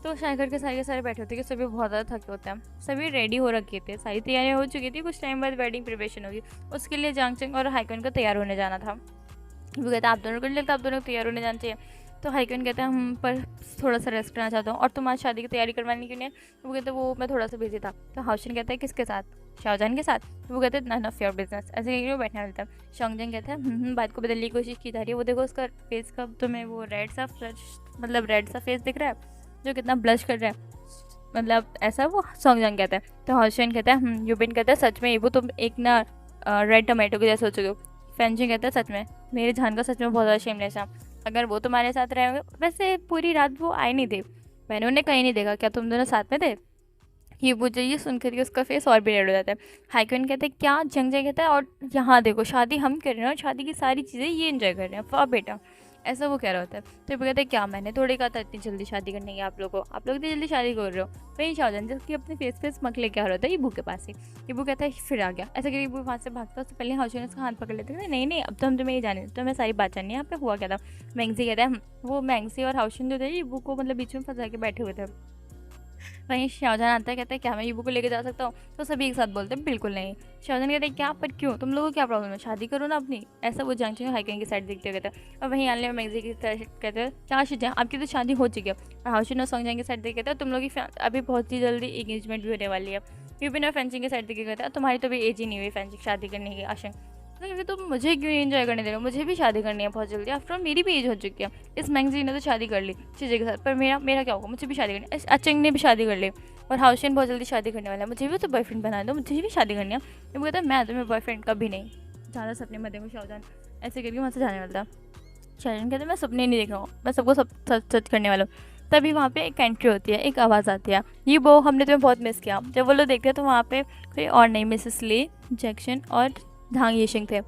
तो शाय करके सारे के सारे बैठे होते कि सभी बहुत ज़्यादा थके होते हैं। सभी रेडी हो रखे थे, सारी तैयारियां हो चुकी थी। कुछ टाइम बाद वेडिंग प्रिपरेशन होगी, उसके लिए जांगचेंग और हाइकन को तैयार होने जाना था। वो कहता है आप दोनों को नहीं लगता आप दोनों को तैयार होने जाना चाहिए। तो हाइकन कहता है हम पर थोड़ा सा रेस्ट करना चाहता हूँ, और तुम आज शादी की तैयारी करवानी क्यों नहीं है। वो कहते हैं वो मैं थोड़ा सा बिजी था। तो हाउशिन कहता है किसके साथ, शाहजहान के साथ। वो कहते हैं नन ऑफ योर बिजनेस, ऐसे क्यों बैठने वाला था। शोंगजंग कहता है बात को बदलने की कोशिश की जा रही है। वो देखो उसका फेस का तुम्हें वो रेड सा मतलब रेड सा फेस दिख रहा है जो कितना ब्लश कर रहा है, मतलब ऐसा वो सोंगजांग कहता है। तो हाउशिन कहता है यूबिन कहता है सच में वो तुम एक ना रेड टमाटो के जैसे हो चुके हो। फैंचिंग कहता है सच में मेरे जान का सच में बहुत ज़्यादा शेमलेस है, अगर वो तुम्हारे साथ रहे होंगे। वैसे पूरी रात वो आए नहीं थे, मैंने उन्हें कहीं नहीं देखा, क्या तुम दोनों साथ में थे। ये मुझे ये सुनकर के उसका फेस और भी रेड हो जाता है। हाइकविन कहते हैं क्या, जंग कहता है और यहाँ देखो शादी हम कर रहे हैं और शादी की सारी चीज़ें ये एंजॉय कर रहे हैं, वाह बेटा, ऐसा वो कह रहा होता है। तो ये कहते हैं क्या मैंने थोड़ी कहा था इतनी जल्दी शादी करने की आप लोगों को, आप लोग इतनी जल्दी शादी कर रहे हो। वही शाहजहान जिसकी अपने फेस पे स्मक लेके आ रहा होता है ईबू के पास ही। ईबू कहता है फिर आ गया, ऐसा करके ईबू वहाँ से भागता है। उससे पहले हाउशिन उसका हाथ पकड़ लेते हैं, नहीं नहीं अब तो हम तुम्हें ये जाने, तो हमें सारी बात जाननी है यहाँ पे हुआ क्या था। मैंगजी कहता है वो मैंगजी और हाउशिन जो थे ईबू को मतलब बीच में फंसा के बैठे हुए थे। वहीं शाहजहान आता है, कहता है क्या मैं ईबू को लेके जा सकता हूँ। तो सभी एक साथ बोलते हैं बिल्कुल नहीं। शाहजहान कहते हैं क्या, पर क्यों, तुम लोगों को क्या प्रॉब्लम है, शादी करो ना अपनी। ऐसा वो जंगचंग हाइकिंग की साइड देखते हुए कहते हैं। और वहीं आने में मैगजी की तरह कहते हैं क्या शिजा आपकी तो शादी हो चुकी है। और हाउशिन और सोंगजांग की साइड देख कहते हैं तुम लोग की अभी बहुत ही जल्दी एंगेजमेंट भी होने वाली है। यूबिन और फेंसिंग की साइड देख कहते हैं तुम्हारी तो अभी एज ही नहीं हुई फेंसिंग शादी करने की आशंक, क्योंकि तुम मुझे क्यों नहीं एंजॉय करने दे रहे हो, मुझे भी शादी करनी है बहुत जल्दी, आफ्टर ऑल मेरी भी एज हो चुकी है। इस मैंगजी ने तो शादी कर ली चीज़े के साथ, पर मेरा क्या होगा, मुझे भी शादी करनी है। अचंग ने भी शादी कर ली और हाउशिन बहुत जल्दी शादी करने वाला है, मुझे भी तो बॉयफ्रेंड बना दो, मुझे भी शादी करनी है। वो कहता है मैं तुम्हें बॉयफ्रेंड कभी नहीं, ज़्यादा सपने मत देखो शाहजहान, ऐसे करके वहाँ से जाने वाला था। शाहजहान कहते हैं मैं सपने नहीं देख रहा हूँ, मैं सबको सब सच करने वाला हूँ। तभी वहाँ पे एक एंट्री होती है, एक आवाज़ आती है, ये वो हमने तुम्हें बहुत मिस किया। जब वो लोग देखते हैं तो वहाँ पे कोई और नहीं, मिसेस ले, जैक्सन और धांग येशिंग थे।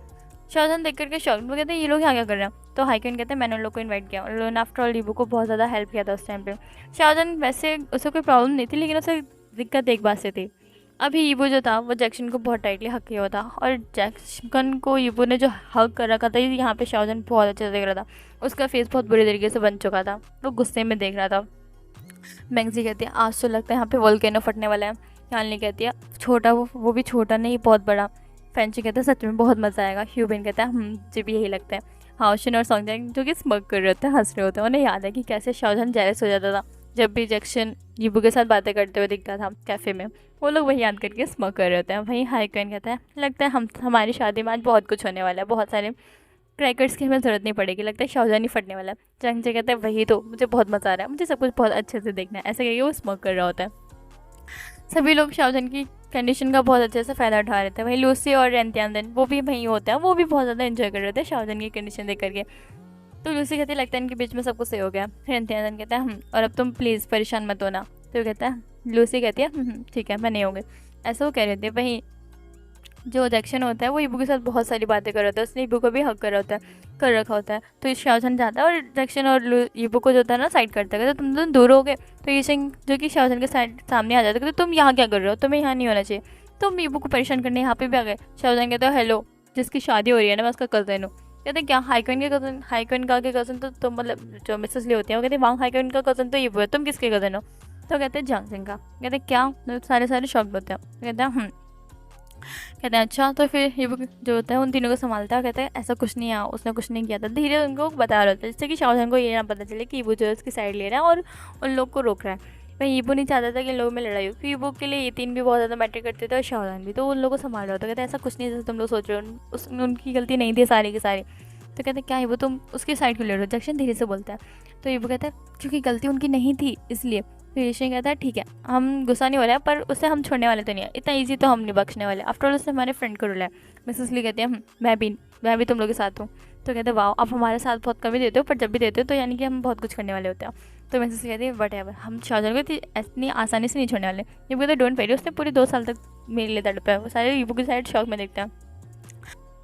शाहजहान देख करके शॉक, वो कहते हैं ये लोग यहाँ क्या कर रहे हैं। तो हाइकन कहते हैं मैंने उन लोग को इन्वाइट किया, उन लोगों ने आफ्टर ऑल ईबू को बहुत ज़्यादा हेल्प किया था उस टाइम पे। शाहजहान वैसे उसे कोई प्रॉब्लम नहीं थी, लेकिन उसे दिक्कत एक बात से थी, अभी ईबो जो था वो जैक्सन को बहुत टाइटली हक किया हुआ था और जैक्सन को ईबो ने जो हक कर रखा था, यहाँ पे शाहजहान बहुत अच्छे से देख रहा था। उसका फेस बहुत बुरी तरीके से बन चुका था, वो गुस्से में देख रहा था। मैंगजी कहती है आज तो लगता है यहाँ पे वोल्केनो फटने वाला है। यानली कहती है छोटा, वो भी छोटा नहीं, बहुत बड़ा। फैंची कहता है सच में बहुत मज़ा आएगा। ह्यूबिन कहता है मुझे भी यही लगता है। हाउशिन और सॉन्गजैंग जो कि स्मग कर रहे होते हैं, हंस रहे होते हैं। उन्हें याद है कि कैसे शाहजहान जेलस हो जाता था जब भी जैक्सन यीबू के साथ बातें करते हुए दिखता था कैफ़े में। वो लोग वही याद करके स्मग कर रहे होते हैं। वहीं हाइक्वेन कहता है लगता है हमारी शादी में आज बहुत कुछ होने वाला है, बहुत सारे क्रैकर्स की हमें ज़रूरत नहीं पड़ेगी, लगता है शाहजहान ही फटने वाला है। जंग से कहता है वही तो, मुझे बहुत मज़ा आ रहा है, मुझे सब कुछ बहुत अच्छे से देखना है। ऐसे करके वो स्मोक कर रहा होता है। सभी लोग शाहजहान की कंडीशन का बहुत अच्छे से फ़ायदा उठा रहे थे। वहीं लूसी और रेंटियानदेन वो भी वहीं होते हैं, वो भी बहुत ज़्यादा एंजॉय कर रहे थे शाहजहान की कंडीशन देख करके। तो लूसी कहती है लगता है इनके बीच में सब कुछ सही हो गया। रेंटियानदेन कहता है और अब तुम प्लीज़ परेशान मत होना। तो वो कहता है, लूसी कहती है ठीक है मैं नहीं होंगी, ऐसा वो कह रही थी। वहीं जो जैक्सन होता है वो ईबू के साथ बहुत सारी बातें कर रहा होता है, उसने ईबू को भी हक कर रखा होता है। तो शाहजहान जाता है और जैक्सन और ईबू को जो होता है ना साइड करता है, तो तुम दोनों दूर हो गए। तो ये सिंह जो कि शाहजहान के साइड सामने आ जाता है, तो तुम यहाँ क्या कर रहे हो, तुम्हें यहाँ नहीं होना चाहिए। तुम ईबू को परेशान करने यहाँ पे भी आ गए। शाहजहान कहता है हेलो, जिसकी शादी हो रही है ना मैं उसका कज़न हूँ। कहते हैं क्या हाइक्वेन के कज़न? हाइक्वेन का के कज़न तो तुम मतलब जो मिसेस ली होती है वो कहते हैं वांग हाइक्वेन का कज़न तो ईबू है, तुम किसके कज़न हो? तो कहते हैं जांग सिंह का। कहते हैं क्या? सारे शॉक होते हैं। कहते हैं कहते हैं अच्छा। तो फिर ये जो होता है उन तीनों को संभालता है, कहते हैं ऐसा कुछ नहीं है, उसने कुछ नहीं किया था। धीरे उनको बता रहा होता है जिससे कि शाहजहान को ये ना पता चले कि ईबू जो है उसकी साइड ले रहा है और उन लोग को रोक रहा है। वही ईबू नहीं चाहता था कि इन लोगों में लड़ाई हो, क्योंकि ईबू के लिए ये तीन भी बहुत ज़्यादा मैटर करते थे और शाहजहान भी, तो उन लोगों को संभाल रहा होता। कहते हैं ऐसा कुछ नहीं जैसे तुम लोग सोच रहे हो, उनकी गलती नहीं थी सारी की सारी। तो कहते हैं क्या ईबू तुम उसकी साइड क्यों ले रहे हो? जैक्सन धीरे से बोलता है। तो ईबू कहता है क्योंकि गलती उनकी नहीं थी इसलिए। तो ऋषि कहता है ठीक है हम गुस्सा नहीं हो रहा है, पर उसे हम छोड़ने वाले तो नहीं है, इतना इजी तो हम नहीं बख्शने वाले, आफ्टर ऑल उसने हमारे फ्रेंड को रुला है। मिसेस ली कहती है मैं भी तुम लोग के साथ हूँ। तो कहते हैं वाह आप हमारे साथ बहुत कमी देते हो, पर जब भी देते हो तो यानी कि हम बहुत कुछ करने वाले होते हैं। तो मिसेस कहती है वट एवर, हम शाहजहान को इतनी आसानी से नहीं छोड़ने वाले। ये कहते डोंट वेरी, उसने पूरे 2 साल तक मेरे लिए तड़पा है। वो सारे ईबू की साइड शौक में देखते हैं।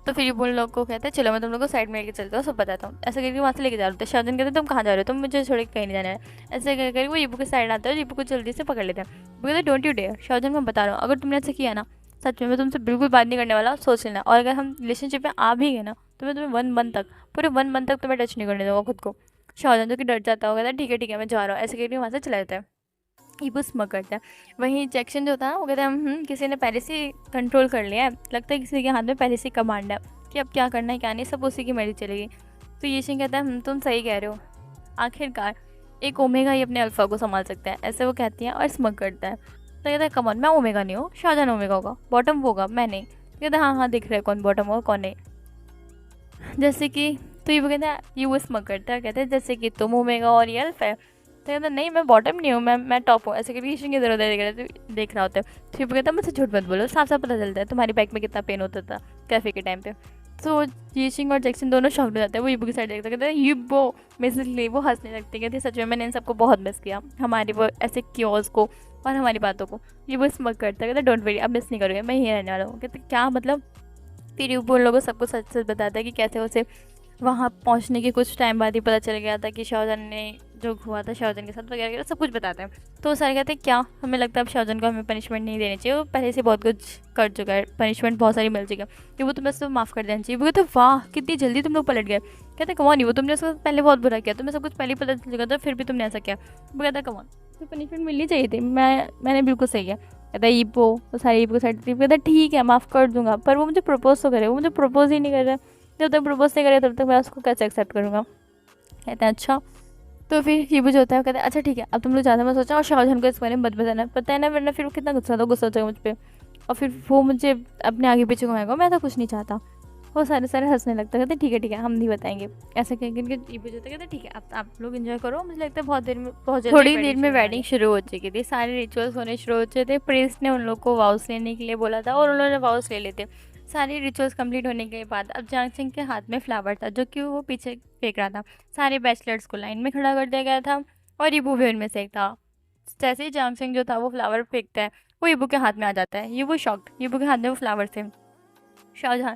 तो फिर ईबू लोग को कहता है चलो मैं तुम लोग को साइड में लेके चलता हूँ, सब बताता हूँ। ऐसे करके वहाँ से लेके जा रहे थे। शाहजहान कहते हैं तुम कहाँ जा रहे हो? तुम मुझे छोड़ के कहीं नहीं जाना है। ऐसे करके वो ईबू के साइड आता है और ईबू को जल्दी से पकड़ लेते हैं। वो कहते हैं डोंट यू डेयर। शाहजहान मैं बता रहा हूँ अगर तुमने ऐसे किया ना, सच में मैं तुमसे बिल्कुल बात नहीं करने वाला, सोच लेना। और अगर हम रिलेशनशिप में आ भी गए ना तो मैं तुम्हें 1 मंथ तक, पूरे 1 मंथ तक तुम्हें टच नहीं करने दूँगा खुद को। शाहजहान जो कि डर जाता होगा, ठीक है मैं जा रहा हूँ। ऐसे करके वहाँ से चला जाता है। ईबू स्मग करता है। वहीं जैक्सन जो था वो कहता है किसी ने पहले से कंट्रोल कर लिया है, लगता है किसी के हाथ में पहले से कमांड है कि अब क्या करना है क्या नहीं, सब उसी की मर्जी चलेगी। तो ये सिंह कहता है तुम सही कह रहे हो, आखिरकार एक ओमेगा ही अपने अल्फा को संभाल सकता है, ऐसे वो कहती है और स्मग करता है। तो कहता है कमॉन मैं ओमेगा नहीं हूँ, शाहजहान ओमेगा होगा, बॉटम होगा मैं नहीं। कहता है हाँ दिख रहा है कौन बॉटम होगा कौन नहीं, जैसे कि। तो ये वो कहता है ये वो स्मग करता है, कहते हैं जैसे कि तुम ओमेगा और ये अल्फा है। तो कहता नहीं मैं बॉटम नहीं हूँ, मैं टॉप हूँ। ऐसे करके ईशन की जरूरत देख रहा होता है। तो ये कहता है मुझसे झूठ मत बोलो, साफ साफ पता चलता है तुम्हारी बैक में कितना पेन होता था कैफे के टाइम पे। तो यीशिंग और जैक्सन दोनों शॉक्ड हो जाते हैं। वो ईबू की साइड देखते कहते हैं ईबो मिसेस ली, वो हंसने लगती कहती है सच में मैंने इन सबको बहुत मिस किया, हमारे वो ऐसे क्योर्स को और हमारी बातों को। ये वो स्मग करता है, कहता डोंट वेरी अब मिस नहीं करोगे, मैं यहीं रहने वाला हूँ। कहते क्या मतलब? फिर ईबू उन लोगों को सब कुछ सच सच बताता है कि कैसे उसे वहाँ पहुँचने के कुछ टाइम बाद ही पता चल गया था कि शाहजहान ने जो हुआ था शाहजहान के साथ वगैरह वगैरह सब कुछ बताते हैं। तो सारे कहते हैं क्या हमें लगता है अब शाहजहान को हमें पनिशमेंट नहीं देनी चाहिए, वो पहले से बहुत कुछ कर चुका है, पनिशमेंट बहुत सारी मिल चुकी है, कि वो तुम्हें सब माफ़ कर देना चाहिए। वो कहते वाह कितनी जल्दी तुम लोग पलट गए। कहते कमॉन वो तुमने उसको पहले बहुत बुरा किया, तुम्हें सब कुछ पहले ही पता चल चुका था फिर भी तुमने ऐसा किया। वो कहता कमॉन तो पनिशमेंट मिलनी चाहिए थी, मैंने बिल्कुल सही है। कहता ईबो तो सारी ईबो साइड कहता ठीक है माफ़ कर दूंगा, पर वो मुझे प्रपोज तो करे, वो मुझे प्रपोज ही नहीं कर रहा है, जब तक प्रपोज नहीं करे तब तक मैं उसको कैसे एक्सेप्ट करूँगा। कहते हैं अच्छा। तो फिर ईबू जो होता है कहता है अच्छा ठीक है अब तुम लोग ज़्यादा मत सोचो और शाहजहान को इस बारे में मत बताना, पता है ना वरना फिर वो कितना गुस्सा हो जाएगा मुझ पर और फिर वो मुझे अपने आगे पीछे घुमाएगा, मैं ऐसा कुछ नहीं चाहता। वो सारे हंसने लगता कहते ठीक है हम नहीं बताएंगे। ऐसा कहेंगे ईबू जो कहते ठीक है अब आप लोग एंजॉय करो, मुझे लगता है बहुत देर में थोड़ी देर में वेडिंग शुरू हो चुकी थी, सारे रिचुअल्स होने शुरू हो चुके थे। प्रीस्ट ने उन लोग को वाउस लेने के लिए बोला था और उन्होंने वाउस ले लेते। सारी रिचुअल्स कंप्लीट होने के बाद अब जांग सिंह के हाथ में फ्लावर था जो कि वो पीछे फेंक रहा था। सारे बैचलर्स को लाइन में खड़ा कर दिया गया था और ईबू भी उनमें से एक था। जैसे ही जांग सिंह जो था वो फ्लावर फेंकता है वो ईबू के हाथ में आ जाता है। ईबू शॉक्ड, ईबू के हाथ में वो फ्लावर थे। शाहजहान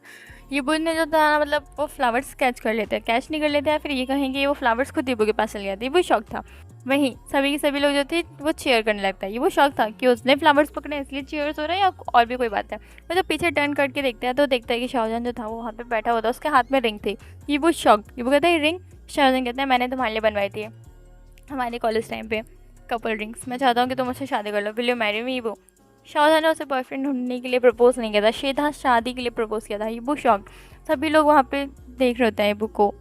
यीबू ने जो था मतलब वो फ्लावर्स कैच कर लेते हैं, कैच नहीं कर लेते हैं, फिर ये कहेंगे वो फ्लावर्स खुद यीबू के पास चल गया था। यीबू शौक था। वहीं सभी के सभी लोग जो थे वो चेयर करने लगता है। ये वो शौक था कि उसने फ्लावर्स पकड़े इसलिए चेयर्स हो रहा है या और भी कोई बात है। तो जब पीछे टर्न करके देखते हैं तो देखता है कि शाहजहान जो था वो वहाँ पे बैठा हुआ था, उसके हाथ में रिंग थी। ये वो शौक, ये वो कहता है रिंग। शाहजहान कहता है मैंने तुम्हारे लिए बनवाई थी हमारे कॉलेज टाइम पे, कपल ड्रिंक्स। मैं चाहता हूँ कि तुम मुझसे शादी कर लो, विल यू मैरी मी। वो शाहजहान ने उसे बॉयफ्रेंड ढूंढने के लिए प्रपोज नहीं किया था, सीधा शादी के लिए प्रपोज किया था। ये वो शौक। सभी लोग वहाँ पे देख रहे होते हैं बुक को,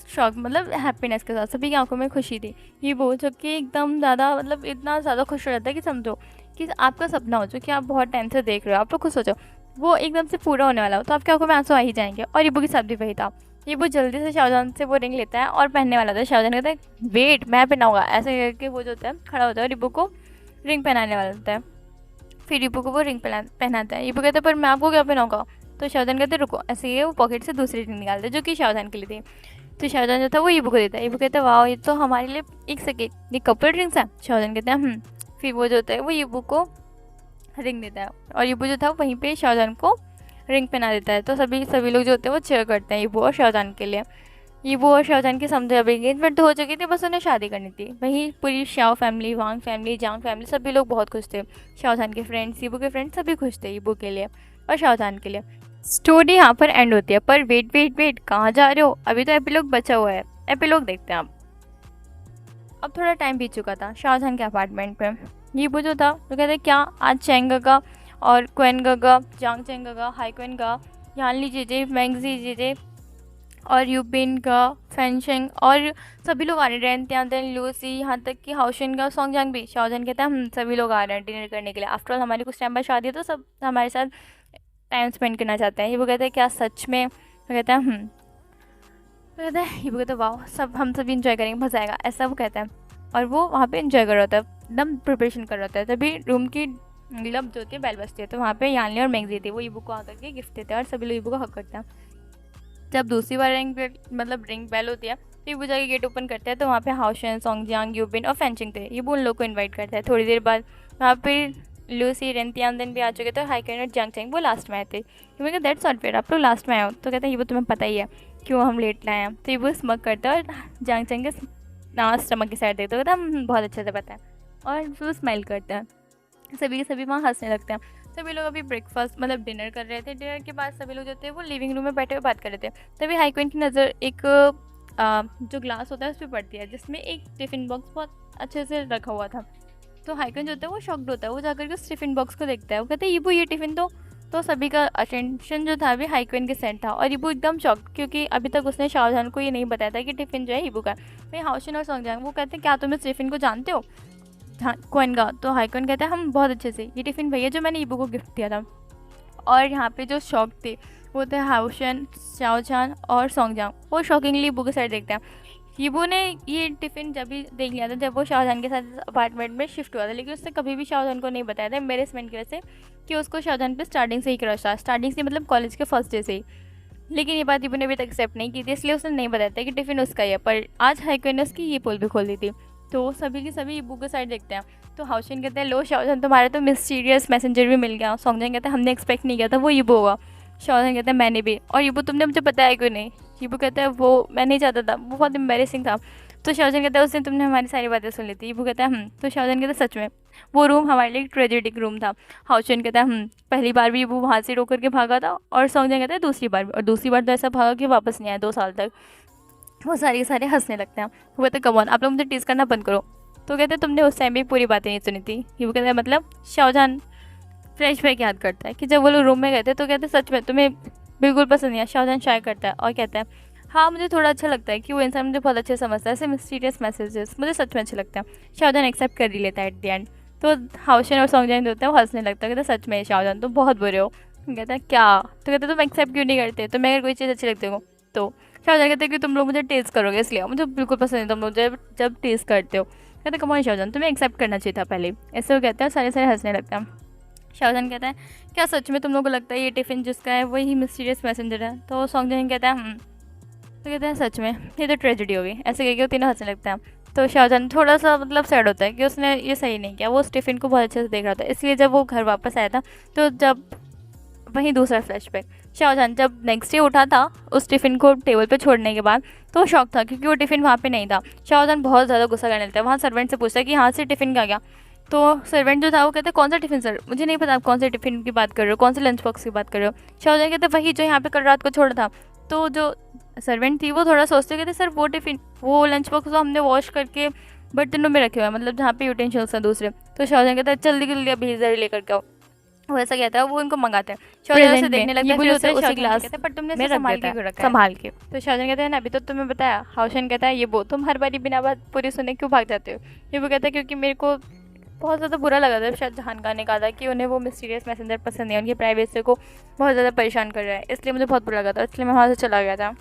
शौक मतलब हैप्पीनेस के साथ, सभी की आंखों में खुशी थी। ये वो जो कि एकदम ज़्यादा मतलब इतना ज़्यादा खुश हो जाता है कि समझो कि आपका सपना हो जो कि आप बहुत टाइम से देख रहे हो, आप तो खुश हो जाओ, वो एकदम से पूरा होने वाला हो तो आपकी आंखों में आंसू आ ही जाएंगे। और ये के साथ भी वही था। ये वो जल्दी से शाहजहान से वो रिंग लेता है और पहनने वाला था। शाहजहान कहता है वेट मैं पहनाऊंगा, ऐसे करके वो जो होता है खड़ा होता है और रिबू को रिंग पहनाने वाला होता है। फिर रिबू को वो रिंग पहनाता है। रिबू कहता है पर मैं आपको क्या पहनाऊंगा। तो शाहजहान कहते रुको, ऐसे ही वो पॉकेट से दूसरी रिंग निकालते जो कि शाहजहान के लिए थी। तो शाहजहान जो था वो ईबू को देता है। ईबू कहता है वाह ये तो हमारे लिए, एक सेकेंड ये कपल ड्रिंक्स है। शाहजहान कहते हैं फिर वो जो होता है वो ईबू को रिंग देता है और ईबू जो था वहीं पे शाहजहान को रिंग पहना देता है। तो सभी लोग जो होते हैं वो चेयर करते हैं ईबू और शाहजहान के लिए। ईबू और शाहजहान की समझे अब एंगेजमेंट तो हो चुकी थी, बस उन्हें शादी करनी थी। वहीं पूरी शाह फैमिली, वांग फैमिली, जांग फैमिली, सभी लोग बहुत खुश थे। शाहजहान के फ्रेंड्स, ईबू के फ्रेंड्स सभी खुश थे ईबू के लिए और शाहजहान के लिए। स्टोरी यहाँ पर एंड होती है, पर वेट वेट वेट कहाँ जा रहे हो, अभी तो एपिलॉग बचा हुआ है। एपिलॉग देखते हैं अब थोड़ा टाइम बीत चुका था शाहजहान के अपार्टमेंट पे। ये वो जो था वो कहते क्या आज चैंग गगा और क्वेन गगा, जांग चैंग गगा, हाई क्वेन गा, यानली जेजे, मैंगजी जेजे और यूबिन का, फैंशिंग और सभी लोग आ रहे हैं, त्यान लूसी, यहाँ तक कि हाउशिन का, सॉन्गजांग भी। शाहजहान कहता है हम सभी लोग आ रहे हैं डिनर करने के लिए, आफ्टर ऑल हमारी कुछ टाइम बाद शादी है तो सब हमारे साथ टाइम स्पेंड करना चाहते हैं। ये वो कहते हैं क्या सच में। वो कहता है तो कहता है ये वो कहता है वाह सब हम सभी इंजॉय करेंगे, मज़ा आएगा, ऐसा वो कहता है। और वो वहाँ पे इंजॉय कर रहा होता है, एकदम प्रिपरेशन कर रहा होता है। तभी रूम की लब जो होती है बेल बजती है, तो वहाँ पे यानली और मैंगजी थी, वो ईबू को आकर के गिफ्ट देते हैं और सभी लोग ईबू को हक करते हैं। जब दूसरी बार रिंग बेल होती है तो ईबू जाके गेट ओपन करते हैं, तो वहाँ पे हाउशन, सॉन्गजांग, यूबिन और फैंचिंग थे। ईबू उन लोग को इन्वाइट करता है। थोड़ी देर बाद वहाँ पे लूसी, रेंतियान भी आ चुके थे, हाई कैन और जांग चैंग वो लास्ट में आए थे। तो मैं दैट्स नॉट फेयर, आप लोग लास्ट में आए हो। तो कहते हैं ये वो तुम्हें पता ही है क्यों हम लेट लाए हैं। तो ये वो स्मग करता है और जांग चैंग के स्टमक की साइड देखते हो, कहता हम बहुत अच्छे से पता है, और वो स्माइल करते हैं। सभी के सभी वहाँ हंसने लगते हैं। सभी लोग अभी ब्रेकफास्ट मतलब डिनर कर रहे थे। डिनर के बाद सभी लोग जो थे वो लिविंग रूम में बैठे हुए बात कर रहे थे। तभी हाई क्वीन की नज़र एक जो ग्लास होता है उस पर पड़ती है, जिसमें एक टिफ़िन बॉक्स बहुत अच्छे से रखा हुआ था। तो हाई क्वीन जो होता है वो शॉक्ड होता है, वो जाकर के उस टिफ़िन बॉक्स को देखता है। वो कहते हैं ये ये टिफ़िन तो सभी का अटेंशन जो था अभी हाई क्वीन के सेंट था, और ईबू एकदम शॉक्ड, क्योंकि अभी तक उसने शाहजहान को ये नहीं बताया था कि टिफ़िन जो है ईबू का। भाई हाउशन और सॉन्गजांग वो कहते हैं क्या तुम इस टिफ़िन को जानते हो क्वेन का। तो हाई क्वेन कहता है हम बहुत अच्छे से, ये टिफ़िन भैया जो मैंने ईबू को गिफ्ट दिया था। और यहाँ पे जो शौक थे वो थे हाउशन, शाहजहान और सॉन्गजांग। वो शॉकिंगली ईबू के साइड देखते हैं। ईबू ने ये टिफ़िन जब भी देख लिया था जब वो शाहजहान के साथ अपार्टमेंट में शिफ्ट हुआ था, लेकिन उसने कभी भी शाहजहान को नहीं बताया था एम्बेरसमेंट की वजह से कि उसको शाहजहान पे स्टार्टिंग से ही क्रश था, स्टार्टिंग से मतलब कॉलेज के फर्स्ट डे से ही। लेकिन ये बात ईबू ने अभी तक एक्सेप्ट नहीं की थी, इसलिए उसने नहीं बताया था कि टिफ़िन उसका ही है। पर आज हाई क्वीन ने उसकी ये पोल भी खोल दी थी। तो सभी के सभी ईबू के साइड देखते हैं। तो हाउशिन कहते हैं लो शाहजहान तुम्हारे तो मिस्टीरियस मैसेंजर भी मिल गया। सॉन्गजांग कहते हैं हमने एक्सपेक्ट नहीं किया था वो ईबू होगा। शाहजहान कहते हैं मैंने भी। और ईबू तुमने मुझे बताया क्यों नहीं। ईबू कहता है वो मैं नहीं चाहता था, वो बहुत एम्बेरसिंग था। तो शाहजहान कहता है उस दिन तुमने हमारी सारी बातें सुन ली थी। ईबू कहता है तो शाहजहान कहता है सच में वो रूम हमारे लिए एक ट्रेजेडिक रूम था। हाउशिन कहता है पहली बार भी ईबू वहाँ से रोक करके भागा था, और सॉन्गजांग कहता है दूसरी बार भी, और दूसरी बार तो ऐसा भागा कि वापस नहीं आया 2 साल तक। वो सारे के सारे हंसने लगते हैं। वो कहते कम ऑन आप लोग मुझे टीज़ करना बंद करो। तो कहते तुमने उस टाइम भी पूरी बातें नहीं सुनी थी। ये वो कहते हैं मतलब शाहजहान फ्लैशबैक याद करता है कि जब वो लोग रूम में गए थे तो कहते सच में तुम्हें बिल्कुल पसंद नहीं आया। शाहजहान शाय करता है और कहता है हाँ मुझे थोड़ा अच्छा लगता है कि वो इंसान मुझे बहुत अच्छे समझता है, ऐसे मिस्टीरियस मैसेजेस मुझे सच में अच्छे लगते हैं। शाहजहान एक्सेप्ट कर ही लेता है एट द एंड। तो हाउशन और सॉन्गजांग होते हैं वो हंसने लगता है, कहते सच में शाहजहान तुम बहुत बुरे हो। कहता है क्या। तो कहते तुम एक्सेप्ट क्यों नहीं करते, तुम्हें अगर कोई चीज़ अच्छी लगती हो तो। शाहजहान कहते हैं कि तुम लोग मुझे टेस्ट करोगे इसलिए मुझे बिल्कुल पसंद नहीं तुम लोग जब टेस्ट करते हो। कहते कमॉन शाहजहान तुम्हें एक्सेप्ट करना चाहिए था पहले, ऐसे वो कहते हैं सारे सारे हंसने लगता है। शाहजहान कहता है क्या सच में तुम लोगों को लगता है ये टिफ़िन जिसका है वही मिस्टीरियस मैसेंजर है। तो सॉन्गजांग कहता है तो कहते हैं सच में ये तो ट्रेजेडी हो गई, ऐसे कह के वो तीनों हंसने लगते हैं। तो शाहजहान थोड़ा सा मतलब सैड होता है कि उसने ये सही नहीं किया, वो उस टिफ़िन को बहुत अच्छे से देख रहा था। इसलिए जब वो घर वापस आया था तो जब वहीं दूसरा फ्लैशबैक शाहजहान जब नेक्स्ट डे उठा था उस टिफ़िन को टेबल पे छोड़ने के बाद, तो वो शॉक था क्योंकि वो टिफ़िन वहाँ पे नहीं था। शाहजहान बहुत ज़्यादा गुस्सा करने लगता है, वहाँ सर्वेंट से पूछता है कि यहाँ से टिफ़िन कहाँ गया? तो सर्वेंट जो था वो कहता है कौन सा टिफ़िन सर? मुझे नहीं पता आप कौन से टिफ़िन की बात कर रहे हो, कौन से लंच बॉक्स की बात कर रहे हो? शाहजहान कहते हैं वही जो यहाँ पे कल रात को छोड़ा था। तो जो सर्वेंट थी वो थोड़ा सोचते कहते सर वो टिफ़िन वो लंच बॉक्स तो हमने वॉश करके बर्तनों में रखे हुए हैं, मतलब जहाँ पे यूटेंसिल्स हैं दूसरे। तो शाहजहान कहता है जल्दी जल्दी अभी जल्दी लेकर के आओ। वो ऐसा कहता है, वो उनको मंगाते हैं। शाहजहान उसे देखने लगता है, फिर उसे उसी ग्लास पर तुमने में संभाल के क्यों रखा है? संभाल के। तो शाहजहान कहता है ना अभी तो तुम्हें बताया। हाउशन कहता है ये वो तुम हर बारी बिना बात पूरी सुने क्यों भाग जाते हो? ये वो कहता है क्योंकि मेरे को बहुत ज़्यादा बुरा लगा था शाहजहान खान ने कहा था कि उन्हें वो मिस्टीरियस मैसेंजर पसंद है, उनकी प्राइवेसी को बहुत ज़्यादा परेशान कर रहा है, इसलिए मुझे बहुत बुरा लगा था, इसलिए मैं वहाँ से चला गया था।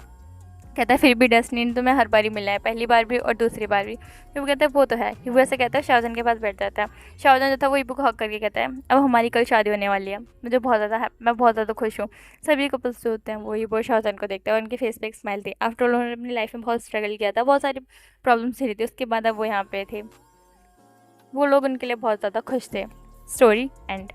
कहता है फिर भी डेस्टिनी ने तुम्हें हर बारी मिला है, पहली बार भी और दूसरी बार भी। फिर वो कहता है वो तो है। वो ऐसे कहता है, शाहजहान के पास बैठ जाता है। शाहजहान जो था वो ईबू को हक करके कहता है अब हमारी कल शादी होने वाली है, मुझे बहुत ज़्यादा मैं बहुत ज़्यादा खुश हूँ। सभी कपल्स जो होते हैं वो ईबू और शाहजहान को देखते हैं और उनके फेस पे एक स्माइल थी। आफ्टर ऑल उन्होंने अपनी लाइफ में बहुत स्ट्रगल किया था, बहुत सारी प्रॉब्लम्स झेली थी, उसके बाद अब वो यहाँ पे थे। वो लोग उनके लिए बहुत ज़्यादा खुश थे। Story and.